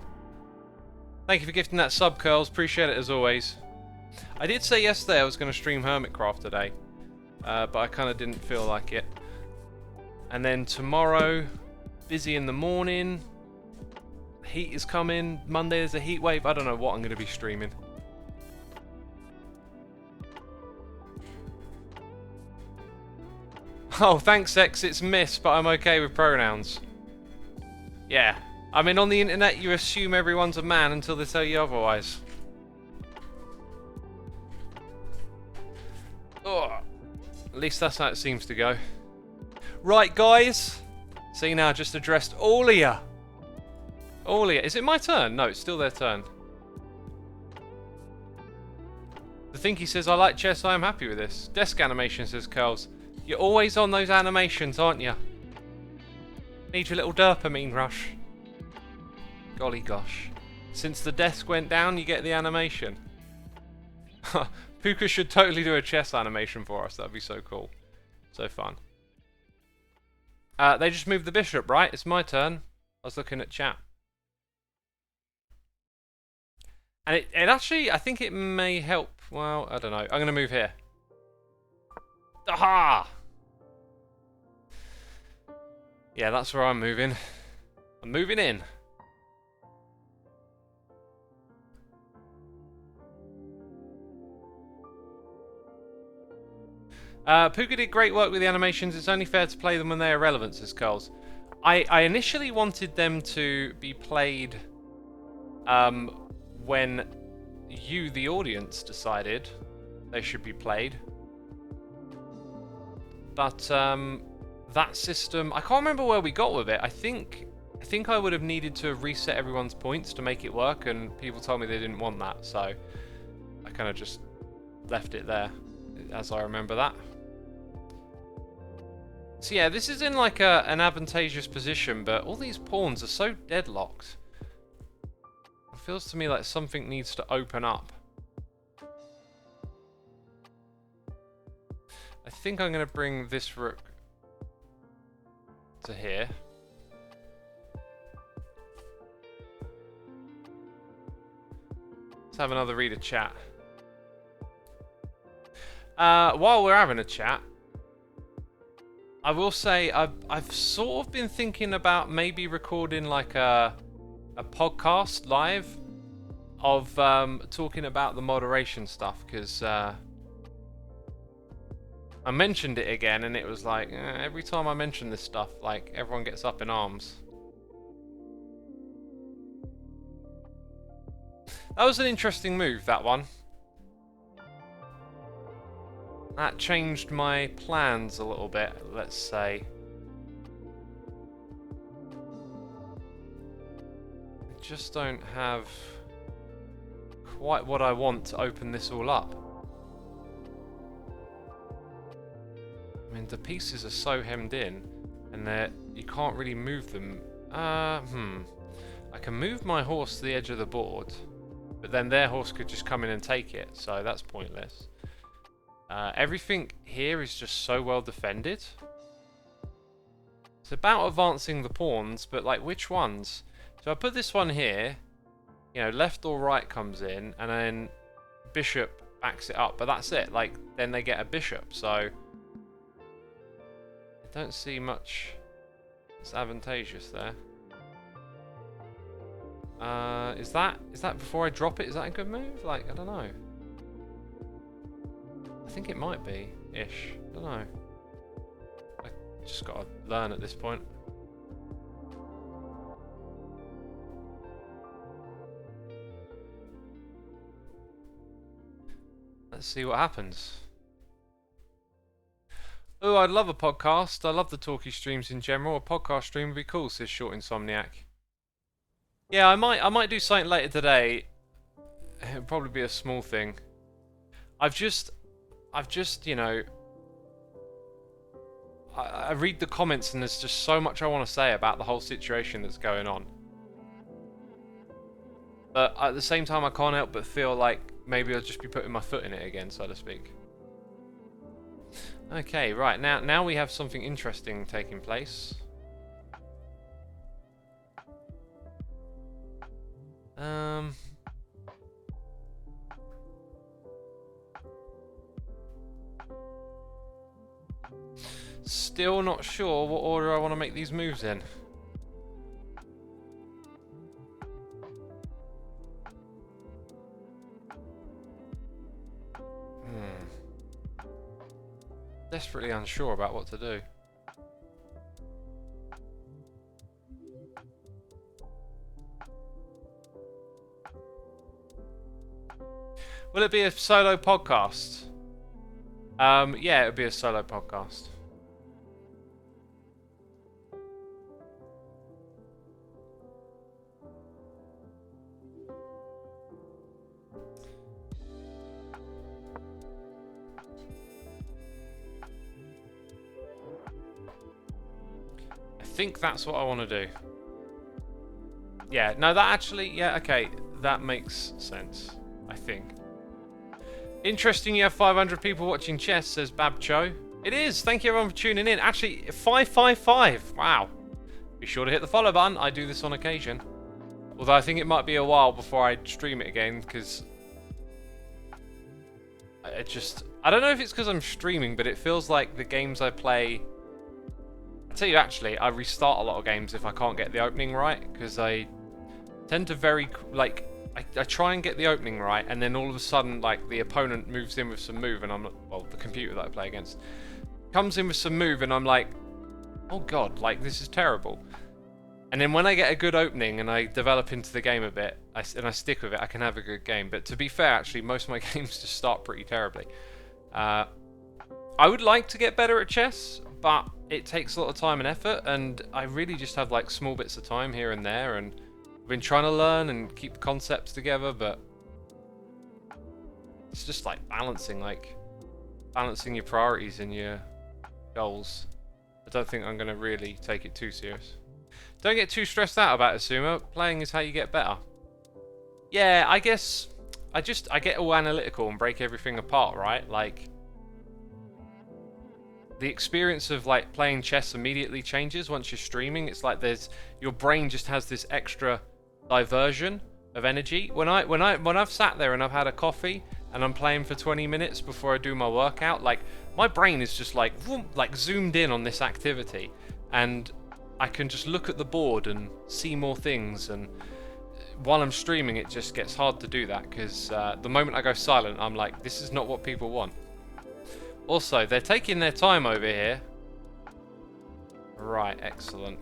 Thank you for gifting that sub, Curls. Appreciate it as always. I did say yesterday I was going to stream Hermitcraft today, but I kind of didn't feel like it. And then tomorrow, busy in the morning. Heat is coming. Monday there's a heat wave. I don't know what I'm going to be streaming. Oh, thanks, X. It's Miss, but I'm okay with pronouns. Yeah. I mean, on the internet, you assume everyone's a man until they tell you otherwise. Oh, at least that's how it seems to go. Right, guys. See, now I just addressed all of you. All of you. Is it my turn? No, it's still their turn. The Thinky says, I like chess, I am happy with this. Desk animation, says Curls. You're always on those animations, aren't you? Need your little dopamine rush. Golly gosh. Since the desk went down, you get the animation. Puka should totally do a chess animation for us. That'd be so cool. So fun. They just moved the bishop, right? It's my turn. I was looking at chat. And it actually, I think it may help. Well, I don't know. I'm going to move here. Aha! Yeah, that's where I'm moving. I'm moving in. Puka did great work with the animations. It's only fair to play them when they are relevant, says Carls. I initially wanted them to be played when you, the audience, decided they should be played. But that system, I can't remember where we got with it. I think I would have needed to reset everyone's points to make it work, and people told me they didn't want that, so I kind of just left it there, as I remember that. So yeah, this is in like an advantageous position, but all these pawns are so deadlocked. It feels to me like something needs to open up. I think I'm going to bring this rook to here. Let's have another read of chat. While we're having a chat, I will say I've sort of been thinking about maybe recording like a podcast live of talking about the moderation stuff, because I mentioned it again and it was like every time I mention this stuff, like everyone gets up in arms. That was an interesting move, that one. That changed my plans a little bit, let's say. I just don't have quite what I want to open this all up. I mean, the pieces are so hemmed in, and you can't really move them. I can move my horse to the edge of the board, but then their horse could just come in and take it, so that's pointless. Everything here is just so well defended. It's about advancing the pawns, but like which ones? So I put this one here, you know, left or right comes in, and then bishop backs it up, but that's it. Like, then they get a bishop, so I don't see much that's advantageous there. Is that before I drop it? Is that a good move? Like, I don't know. I think it might be ish. I don't know. I just gotta learn at this point. Let's see what happens. Oh, I'd love a podcast. I love the talkie streams in general. A podcast stream would be cool, says Short Insomniac. Yeah, I might do something later today. It'll probably be a small thing. I've just, you know, I read the comments and there's just so much I want to say about the whole situation that's going on. But at the same time, I can't help but feel like maybe I'll just be putting my foot in it again, so to speak. Okay, right, now we have something interesting taking place. Still not sure what order I want to make these moves in. Desperately unsure about what to do. Will it be a solo podcast? Yeah, it'll be a solo podcast. I think that's what I want to do. Yeah, no, that actually, yeah, okay, that makes sense, I think. Interesting you have 500 people watching chess, says Babcho. It is, thank you everyone for tuning in. Actually, 555, wow. Be sure to hit the follow button, I do this on occasion. Although I think it might be a while before I stream it again, because I don't know if it's because I'm streaming, but it feels like the games I play... I tell you actually, I restart a lot of games if I can't get the opening right, because I tend to I try and get the opening right, and then all of a sudden, like, the opponent moves in with some move, and I'm like, well, the computer that I play against comes in with some move, and I'm like, oh god, like, this is terrible. And then when I get a good opening and I develop into the game a bit, and I stick with it, I can have a good game. But to be fair, actually, most of my games just start pretty terribly. I would like to get better at chess, but it takes a lot of time and effort, and I really just have, like, small bits of time here and there, and I've been trying to learn and keep the concepts together, but it's just like balancing your priorities and your goals. I don't think I'm going to really take it too serious. Don't get too stressed out about it, Xisuma. Playing is how you get better. Yeah, I guess I get all analytical and break everything apart, right? Like, the experience of, like, playing chess immediately changes once you're streaming. It's like your brain just has this extra diversion of energy. When I've sat there and I've had a coffee and I'm playing for 20 minutes before I do my workout, like, my brain is just like zoomed in on this activity, and I can just look at the board and see more things. And while I'm streaming, it just gets hard to do that, because the moment I go silent, I'm like, this is not what people want. Also, they're taking their time over here. Right, excellent.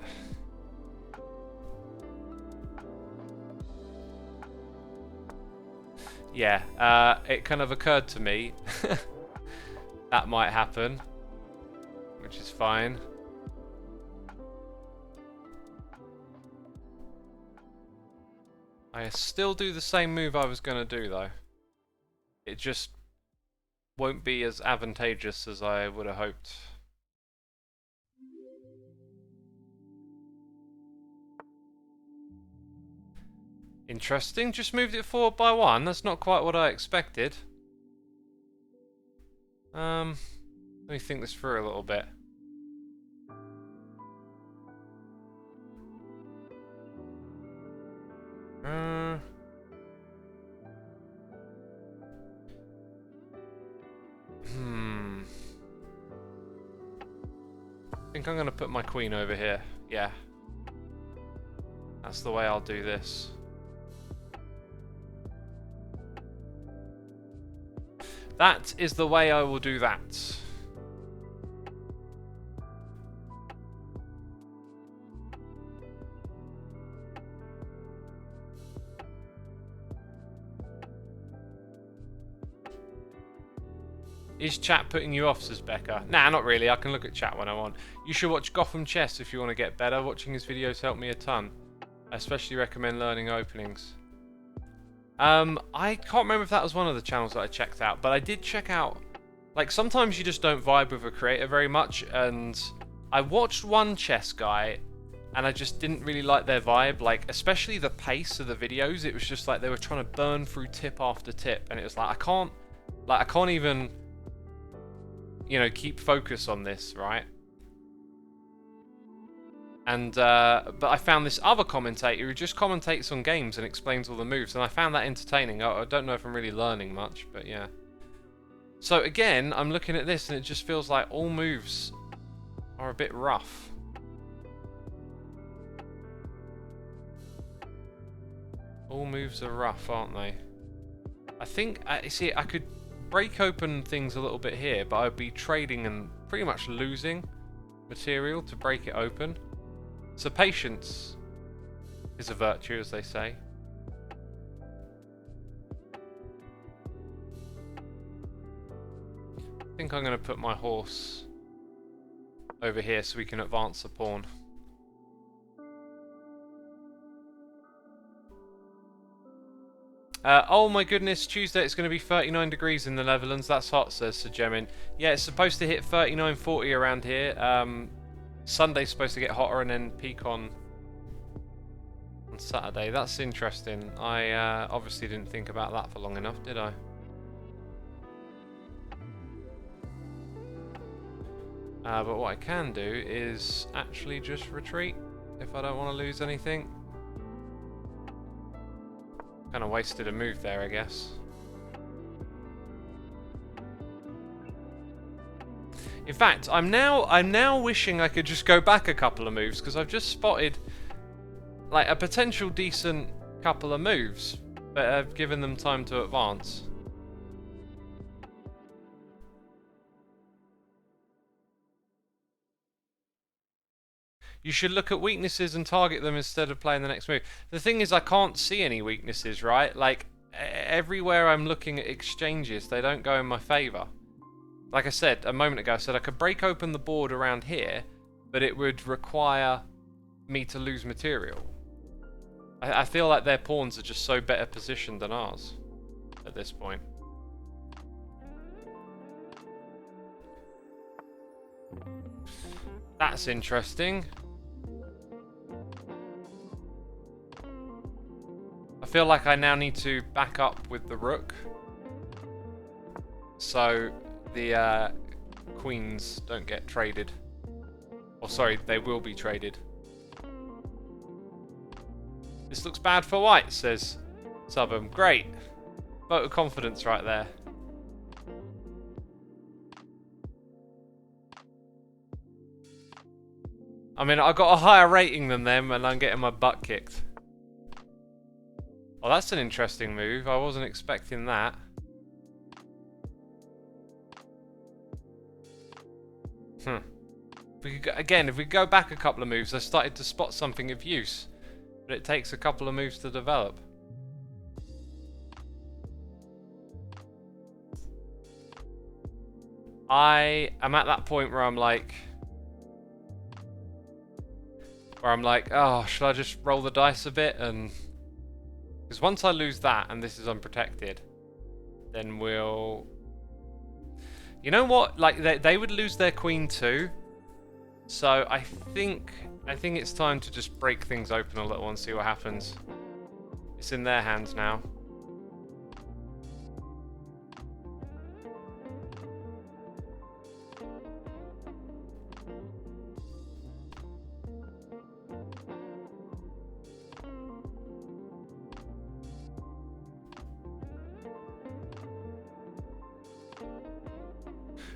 Yeah, it kind of occurred to me that might happen, which is fine. I still do the same move I was going to do, though. It just won't be as advantageous as I would have hoped. Interesting, just moved it forward by 1. That's not quite what I expected. Let me think this through a little bit. I think I'm going to put my queen over here. Yeah. That's the way I'll do this. That is the way I will do that. Is chat putting you off, says Becca? Nah, not really. I can look at chat when I want. You should watch Gotham Chess if you want to get better. Watching his videos helped me a ton. I especially recommend learning openings. I can't remember if that was one of the channels that I checked out, but I did check out... Like, sometimes you just don't vibe with a creator very much, and I watched one chess guy, and I just didn't really like their vibe, like, especially the pace of the videos. It was just like they were trying to burn through tip after tip, and it was like, I can't even... you know, keep focus on this, right? And, but I found this other commentator who just commentates on games and explains all the moves, and I found that entertaining. I don't know if I'm really learning much, but yeah. So again, I'm looking at this and it just feels like all moves are a bit rough. All moves are rough, aren't they? I think, see, I could break open things a little bit here, but I'd be trading and pretty much losing material to break it open. So patience is a virtue, as they say. I think I'm going to put my horse over here so we can advance a pawn. Oh my goodness, Tuesday it's going to be 39 degrees in the Netherlands. That's hot, says Sir Jemin. Yeah, it's supposed to hit 39, 40 around here. Sunday's supposed to get hotter and then peak on Saturday. That's interesting. I obviously didn't think about that for long enough, did I? But what I can do is actually just retreat if I don't want to lose anything. Kind of wasted a move there, I guess. In fact, I'm now wishing I could just go back a couple of moves, because I've just spotted like a potential decent couple of moves, but I've given them time to advance. You should look at weaknesses and target them instead of playing the next move. The thing is, I can't see any weaknesses, right? Like, everywhere I'm looking at exchanges, they don't go in my favour. Like I said a moment ago, I said I could break open the board around here, but it would require me to lose material. I feel like their pawns are just so better positioned than ours at this point. That's interesting. I feel like I now need to back up with the rook, so the queens don't get traded. Or sorry, they will be traded. This looks bad for white, says Subham. Great. Vote of confidence right there. I mean, I got a higher rating than them and I'm getting my butt kicked. Oh, that's an interesting move. I wasn't expecting that. If we go back a couple of moves, I started to spot something of use. But it takes a couple of moves to develop. I am at that point where I'm like... oh, should I just roll the dice a bit? And because once I lose that and this is unprotected, then we'll... You know what? Like, they would lose their queen too. So I think it's time to just break things open a little and see what happens. It's in their hands now.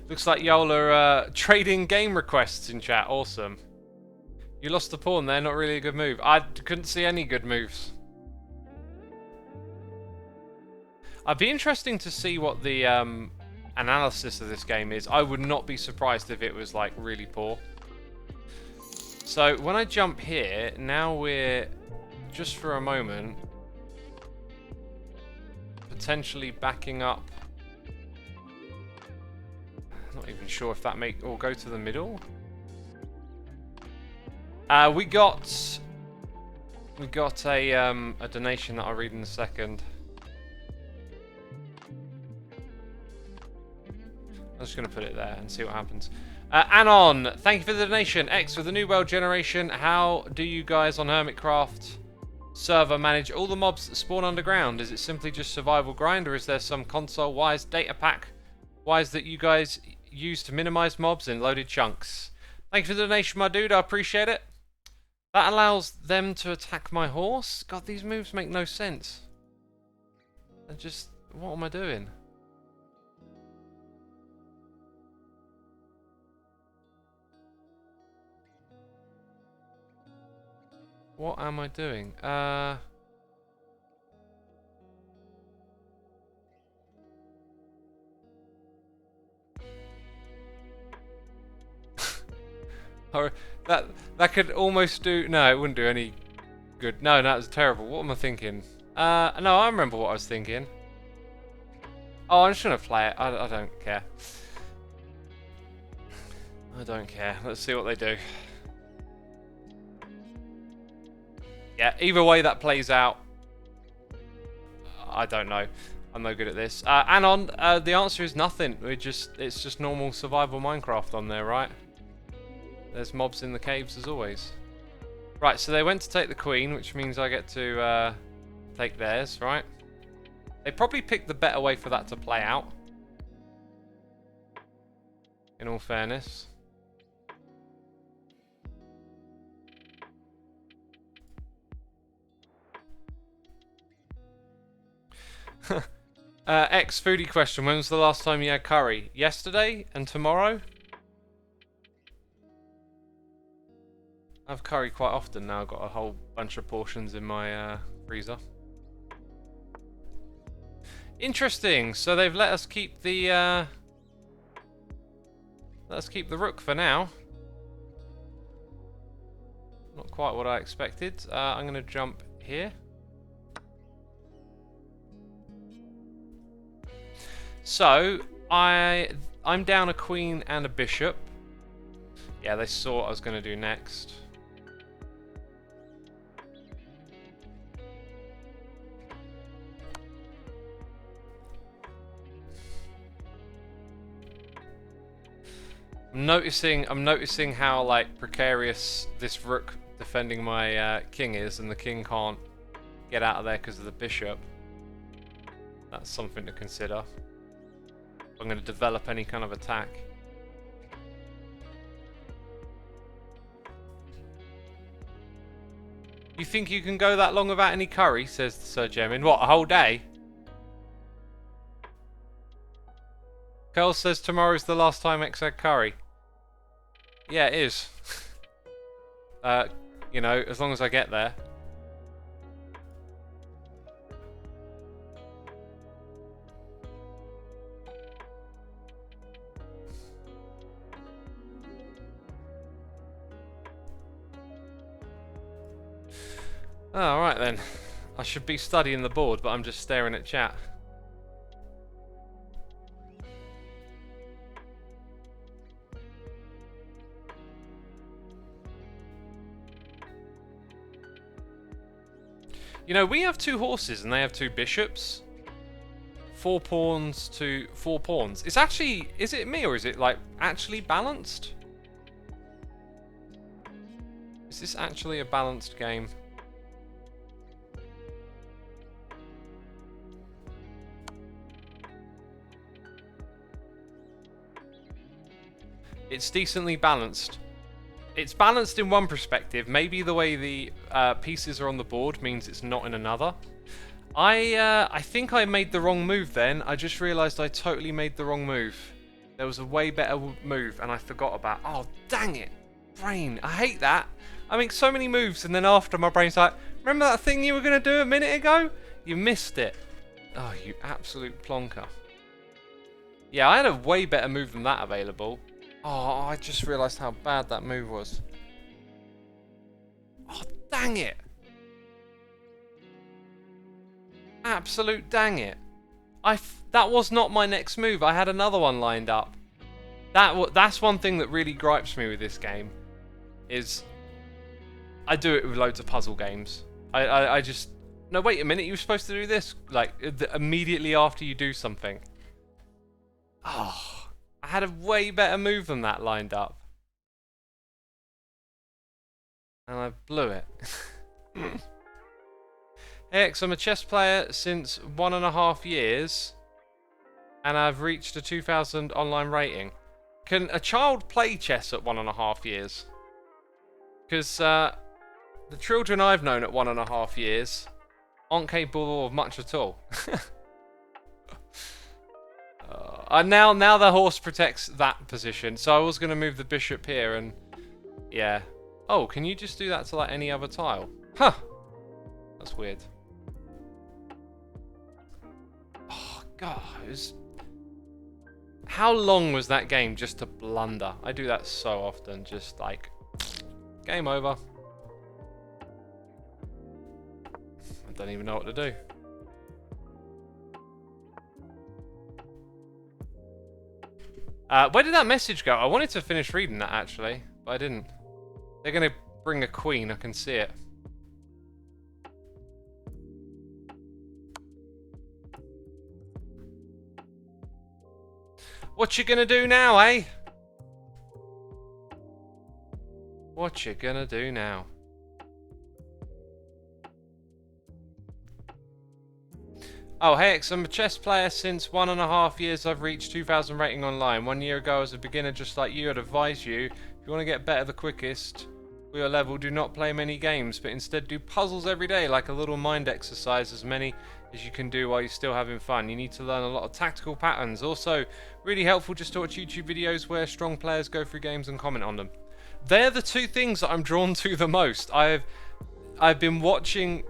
Looks like y'all are trading game requests in chat. Awesome. You lost the pawn there, not really a good move. I couldn't see any good moves. I'd be interesting to see what the analysis of this game is. I would not be surprised if it was like really poor. So when I jump here, now we're just for a moment potentially backing up Not even sure if that or go to the middle. We got a donation that I'll read in a second. I'm just going to put it there and see what happens. Anon, thank you for the donation. X, with the new world generation, how do you guys on Hermitcraft server manage all the mobs that spawn underground? Is it simply just survival grind, or is there some console-wise data pack-wise that you guys use to minimize mobs in loaded chunks? Thank you for the donation, my dude. I appreciate it. That allows them to attack my horse? God, these moves make no sense. What am I doing? What am I doing? That could almost do. No, it wouldn't do any good. No, that was terrible. What am I thinking? No, I remember what I was thinking. Oh, I'm just gonna play it. I don't care. I don't care. Let's see what they do. Yeah, either way that plays out, I don't know. I'm no good at this. Anon, the answer is nothing. It's just normal survival Minecraft on there, right? There's mobs in the caves as always. Right, so they went to take the queen, which means I get to take theirs, right? They probably picked the better way for that to play out, in all fairness. X foodie question. When was the last time you had curry? Yesterday and tomorrow? I have curry quite often now. I've got a whole bunch of portions in my freezer. Interesting. So they've let us keep the rook for now. Not quite what I expected. I'm going to jump here. So I'm down a queen and a bishop. Yeah, they saw what I was going to do next. I'm noticing how like precarious this rook defending my king is, and the king can't get out of there because of the bishop. That's something to consider. I'm going to develop any kind of attack. You think you can go that long without any curry? Says Sir Jemin. What, a whole day? Curl says tomorrow's the last time X had curry. Yeah, it is. You know, as long as I get there. Oh, alright then. I should be studying the board, but I'm just staring at chat. You know, we have 2 horses and they have 2 bishops. 4 pawns to 4 pawns. It's actually, is it me or is it like actually balanced? Is this actually a balanced game? It's decently balanced. It's balanced in one perspective. Maybe the way the pieces are on the board means it's not in another. I think I made the wrong move then. I just realised I totally made the wrong move. There was a way better move and I forgot about. Oh, dang it. Brain. I hate that. I make so many moves and then after my brain's like, remember that thing you were going to do a minute ago? You missed it. Oh, you absolute plonker. Yeah, I had a way better move than that available. Oh, I just realised how bad that move was. Oh, dang it. Absolute dang it. That was not my next move. I had another one lined up. That's one thing that really gripes me with this game, is I do it with loads of puzzle games. I just... No, wait a minute, you were supposed to do this, like, immediately after you do something. Oh, I had a way better move than that lined up. And I blew it. X, I'm a chess player since 1.5 years, and I've reached a 2000 online rating. Can a child play chess at 1.5 years? Because the children I've known at 1.5 years aren't capable of much at all. Now the horse protects that position, so I was going to move the bishop here, and yeah. Oh, can you just do that to like any other tile? Huh. That's weird. Oh god, how long was that game just to blunder? I do that so often, just like game over. I don't even know what to do. Where did that message go? I wanted to finish reading that actually, but I didn't. They're gonna bring a queen, I can see it. What you gonna do now, eh? What you gonna do now? Oh, hey, X, I'm a chess player since 1.5 years. I've reached 2000 rating online. 1 year ago, as a beginner just like you, I'd advise you, if you want to get better the quickest for your level, do not play many games, but instead do puzzles every day, like a little mind exercise, as many as you can do while you're still having fun. You need to learn a lot of tactical patterns. Also, really helpful just to watch YouTube videos where strong players go through games and comment on them. They're the two things that I'm drawn to the most. I've been watching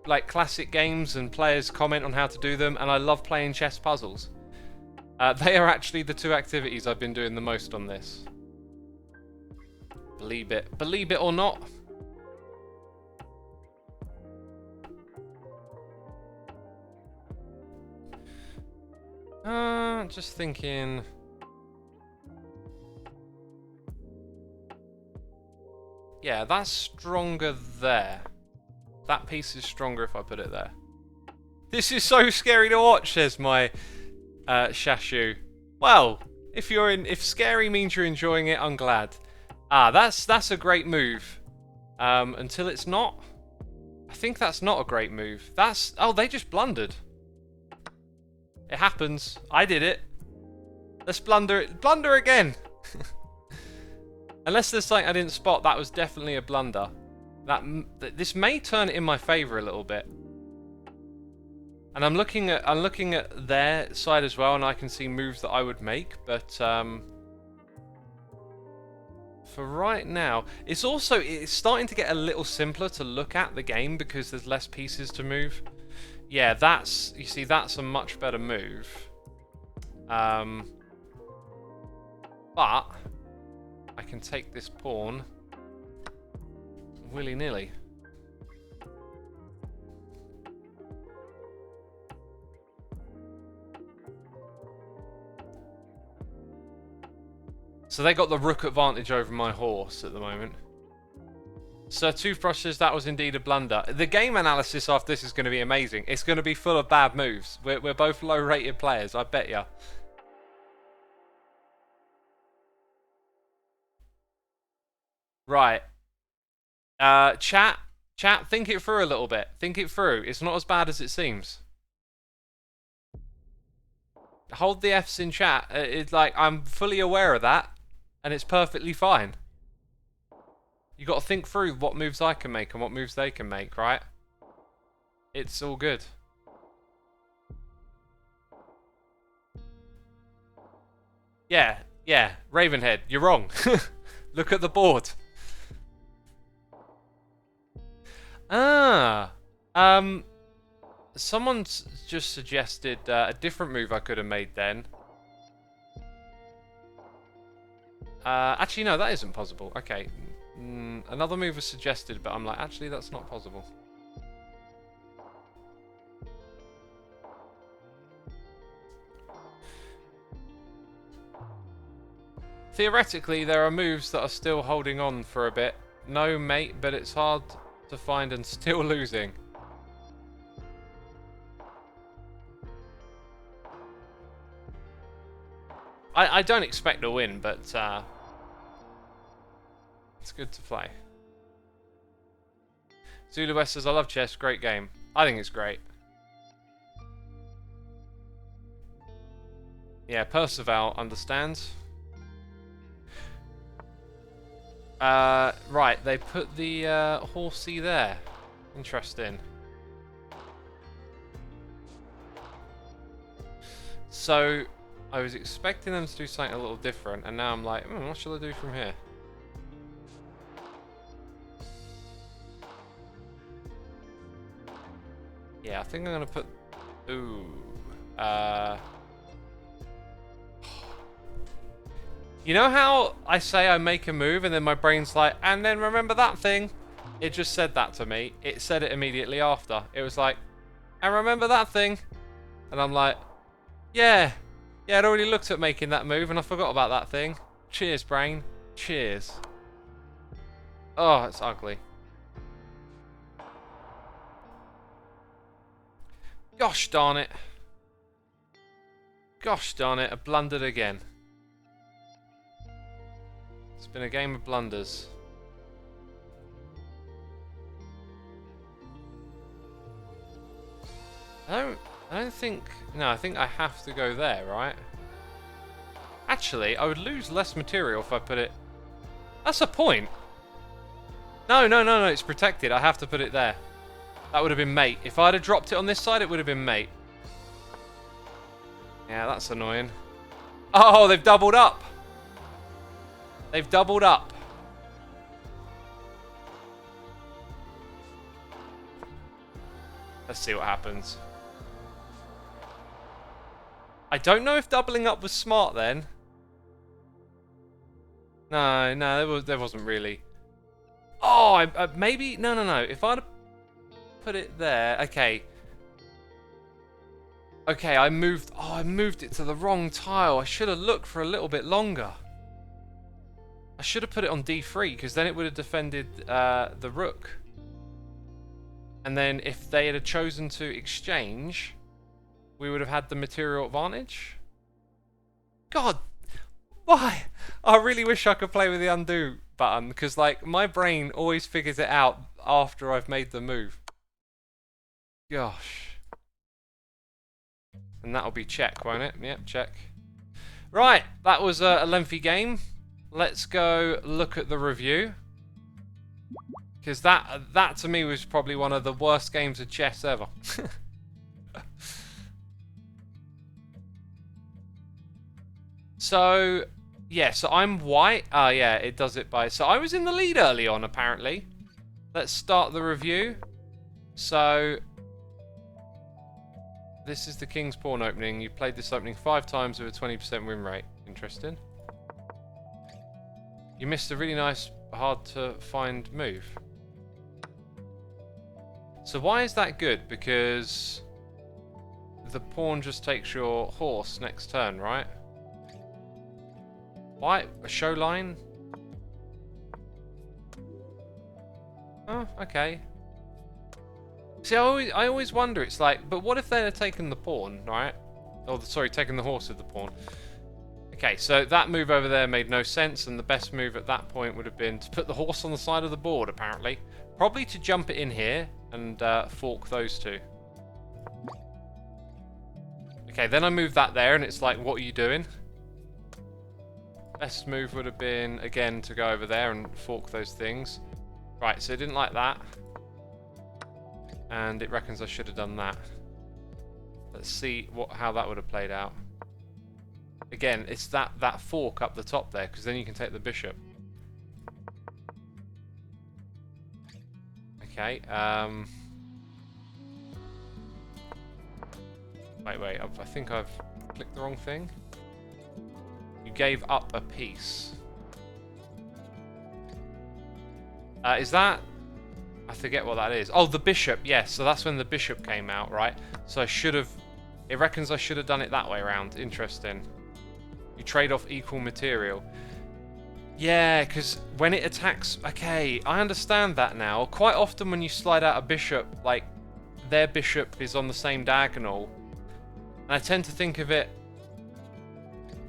like classic games and players comment on how to do them, and I love playing chess puzzles. They are actually the two activities I've been doing the most on this. Believe it or not. Just thinking. Yeah, that's stronger there. That piece is stronger if I put it there. This is so scary to watch, says my Shashu. Well, if scary means you're enjoying it, I'm glad. Ah, that's a great move. Until it's not. I think that's not a great move. Oh, they just blundered. It happens. I did it. Let's blunder again. Unless there's something I didn't spot, that was definitely a blunder. This may turn it in my favour a little bit. And I'm looking at their side as well, and I can see moves that I would make, but for right now, it's starting to get a little simpler to look at the game because there's less pieces to move. Yeah, that's a much better move. But I can take this pawn willy-nilly. So they got the rook advantage over my horse at the moment. So toothbrushes, that was indeed a blunder. The game analysis after this is going to be amazing. It's going to be full of bad moves. We're both low-rated players, I bet ya. Right. Chat, think it through a little bit. Think it through. It's not as bad as it seems. Hold the Fs in chat. It's like, I'm fully aware of that, and it's perfectly fine. You got to think through what moves I can make and what moves they can make, right? It's all good. Yeah, Ravenhead, you're wrong. Look at the board. Someone's just suggested a different move I could have made then. Actually, no, that isn't possible. Okay. Another move was suggested, but I'm like, actually, that's not possible. theoretically, there are moves that are still holding on for a bit. No, mate, but it's hard to find and still losing. I don't expect to win, but it's good to play. Zulu West says, I love chess, great game. I think it's great. Yeah, Percival understands. Right, they put the horsey there. Interesting. So, I was expecting them to do something a little different, and now I'm like, what shall I do from here? Yeah, I think I'm gonna put... Ooh. You know how I say I make a move and then my brain's like, and then remember that thing? It just said that to me. It said it immediately after. It was like, and remember that thing? And I'm like, yeah. Yeah, I'd already looked at making that move and I forgot about that thing. Cheers, brain. Cheers. Oh, it's ugly. Gosh darn it. Gosh darn it, I blundered again. It's been a game of blunders. I don't think... No, I think I have to go there, right? Actually, I would lose less material if I put it... That's a point. No, it's protected. I have to put it there. That would have been mate. If I'd have dropped it on this side, it would have been mate. Yeah, that's annoying. Oh, they've doubled up. They've doubled up. Let's see what happens. I don't know if doubling up was smart then. No, there wasn't really. Oh, maybe... No. If I'd put it there... Okay. Okay, I moved it to the wrong tile. I should have looked for a little bit longer. I should have put it on D3, because then it would have defended the rook. And then if they had chosen to exchange, we would have had the material advantage. God, why? I really wish I could play with the undo button, because like my brain always figures it out after I've made the move. Gosh. And that'll be check, won't it? Yep, check. Right, that was a lengthy game. Let's go look at the review. Because that to me was probably one of the worst games of chess ever. So, yeah, so I'm white. Ah, yeah, it does it by... So I was in the lead early on, apparently. Let's start the review. So... This is the King's Pawn opening. You played this opening 5 times with a 20% win rate. Interesting. You missed a really nice, hard to find move. So why is that good? Because the pawn just takes your horse next turn, right? Why? A show line? Oh, okay. See, I always wonder, it's like, but what if they'd taken the pawn, right? Oh, sorry, taken the horse with the pawn. Okay, so that move over there made no sense, and the best move at that point would have been to put the horse on the side of the board, apparently. Probably to jump it in here and fork those two. Okay, then I moved that there, and it's like, what are you doing? Best move would have been, again, to go over there and fork those things. Right, so it didn't like that. And it reckons I should have done that. Let's see how that would have played out. Again, it's that fork up the top there, because then you can take the bishop. Okay. Wait. I think I've clicked the wrong thing. You gave up a piece. Is that... I forget what that is. Oh, the bishop. Yes, so that's when the bishop came out, right? So I should have... It reckons I should have done it that way around. Interesting. You trade off equal material. Yeah, because when it attacks... Okay, I understand that now. Quite often when you slide out a bishop, like, their bishop is on the same diagonal. And I tend to think of it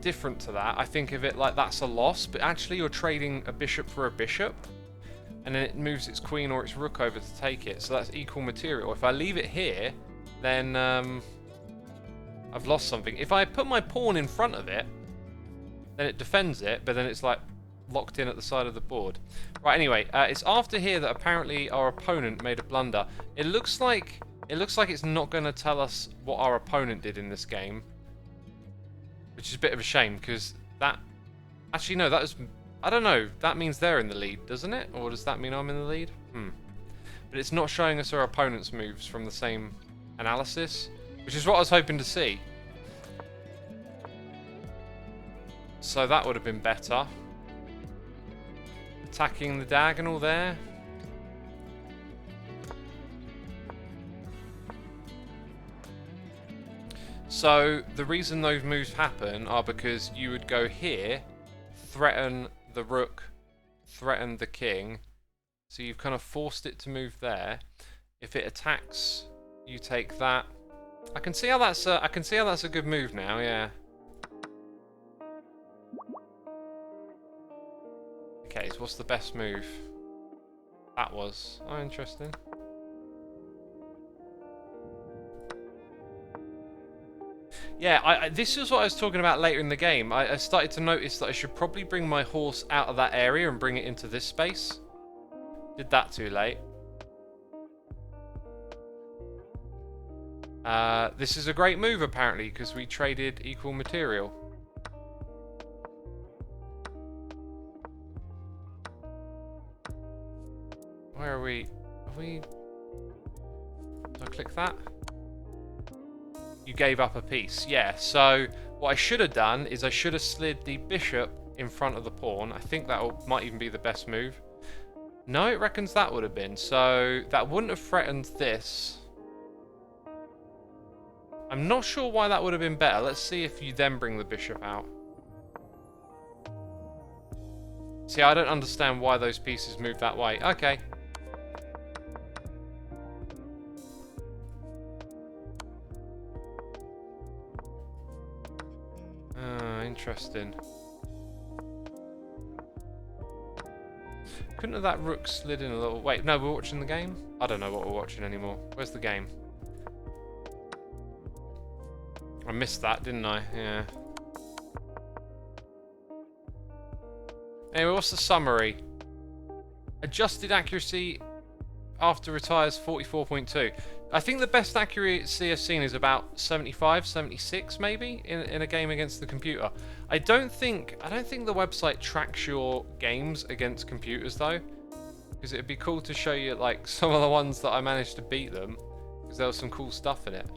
different to that. I think of it like that's a loss, but actually you're trading a bishop for a bishop. And then it moves its queen or its rook over to take it. So that's equal material. If I leave it here, then I've lost something. If I put my pawn in front of it, then it defends it, but then it's like locked in at the side of the board. Right, anyway, it's after here that apparently our opponent made a blunder. It looks like it's not going to tell us what our opponent did in this game, which is a bit of a shame, because that... Actually, no, that was... I don't know. That means they're in the lead, doesn't it? Or does that mean I'm in the lead? But it's not showing us our opponent's moves from the same analysis, which is what I was hoping to see. So that would have been better. Attacking the diagonal there. So the reason those moves happen are because you would go here, threaten the rook, threaten the king. So you've kind of forced it to move there. If it attacks, you take that. I can see how that's a good move now. Yeah. Okay, so what's the best move? That was... Oh, interesting. Yeah, this is what I was talking about later in the game. I started to notice that I should probably bring my horse out of that area and bring it into this space. Did that too late. This is a great move, apparently, because we traded equal material. Where are we? Do I click that? You gave up a piece. Yeah, so what I should have done is I should have slid the bishop in front of the pawn. I think that might even be the best move. No, it reckons that would have been. So that wouldn't have threatened this. I'm not sure why that would have been better. Let's see if you then bring the bishop out. See, I don't understand why those pieces move that way. Okay. Interesting. Couldn't have that rook slid in a little... Wait, no, we're watching the game? I don't know what we're watching anymore. Where's the game? I missed that, didn't I? Yeah. Anyway, what's the summary? Adjusted accuracy after retires 44.2. I think the best accuracy I've seen is about 75, 76 maybe in a game against the computer. I don't think the website tracks your games against computers though, because it'd be cool to show you like some of the ones that I managed to beat them, because there was some cool stuff in it.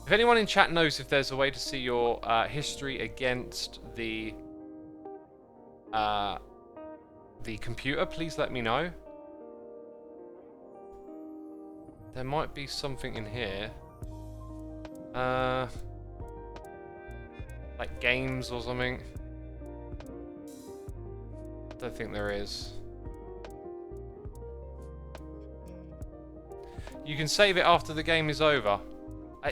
If anyone in chat knows if there's a way to see your history against the computer, please let me know. There might be something in here. Like games or something. Don't think there is. You can save it after the game is over.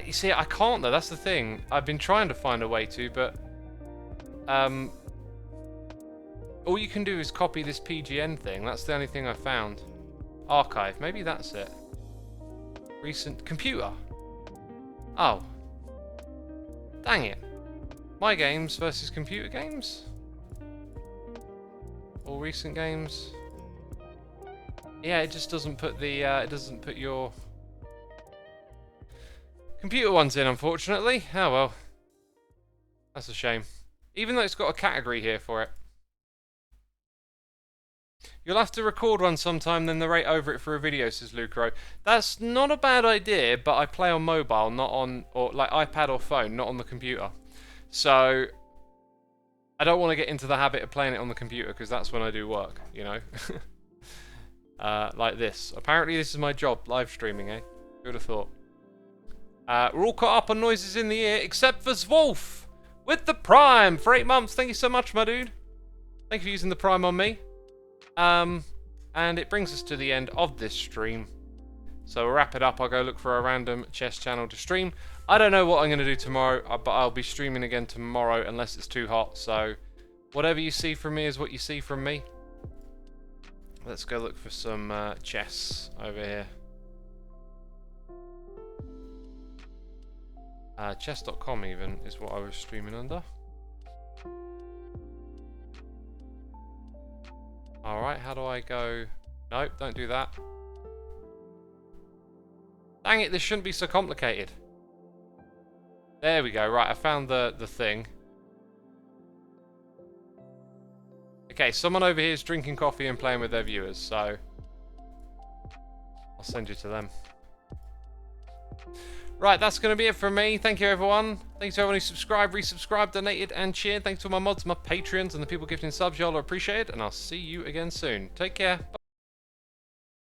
You see, I can't though, that's the thing. I've been trying to find a way to, but... all you can do is copy this PGN thing. That's the only thing I found. Archive, maybe that's it. Recent computer. Oh. Dang it. My games versus computer games? Or recent games? Yeah, it just doesn't put the it doesn't put your computer ones in, unfortunately. Oh well. That's a shame. Even though it's got a category here for it. You'll have to record one sometime, then narrate over it for a video, says Lucro. That's not a bad idea, but I play on mobile, not on, or like iPad or phone, not on the computer. So, I don't want to get into the habit of playing it on the computer, because that's when I do work, you know? Like this. Apparently this is my job, live streaming, eh? Who would have thought? We're all caught up on noises in the ear, except for Zwolf! With the Prime for 8 months. Thank you so much, my dude. Thank you for using the Prime on me. And it brings us to the end of this stream. So we'll wrap it up. I'll go look for a random chess channel to stream. I don't know what I'm going to do tomorrow, but I'll be streaming again tomorrow unless it's too hot. So whatever you see from me is what you see from me. Let's go look for some chess over here. Chess.com even is what I was streaming under. Alright, how do I go? Nope, don't do that. Dang it, this shouldn't be so complicated. There we go, right, I found the thing. Okay, someone over here is drinking coffee and playing with their viewers, so I'll send you to them. Right, that's going to be it from me. Thank you, everyone. Thanks to everyone who subscribed, resubscribed, donated, and cheered. Thanks to all my mods, my Patreons, and the people gifting subs. Y'all are appreciated, and I'll see you again soon. Take care.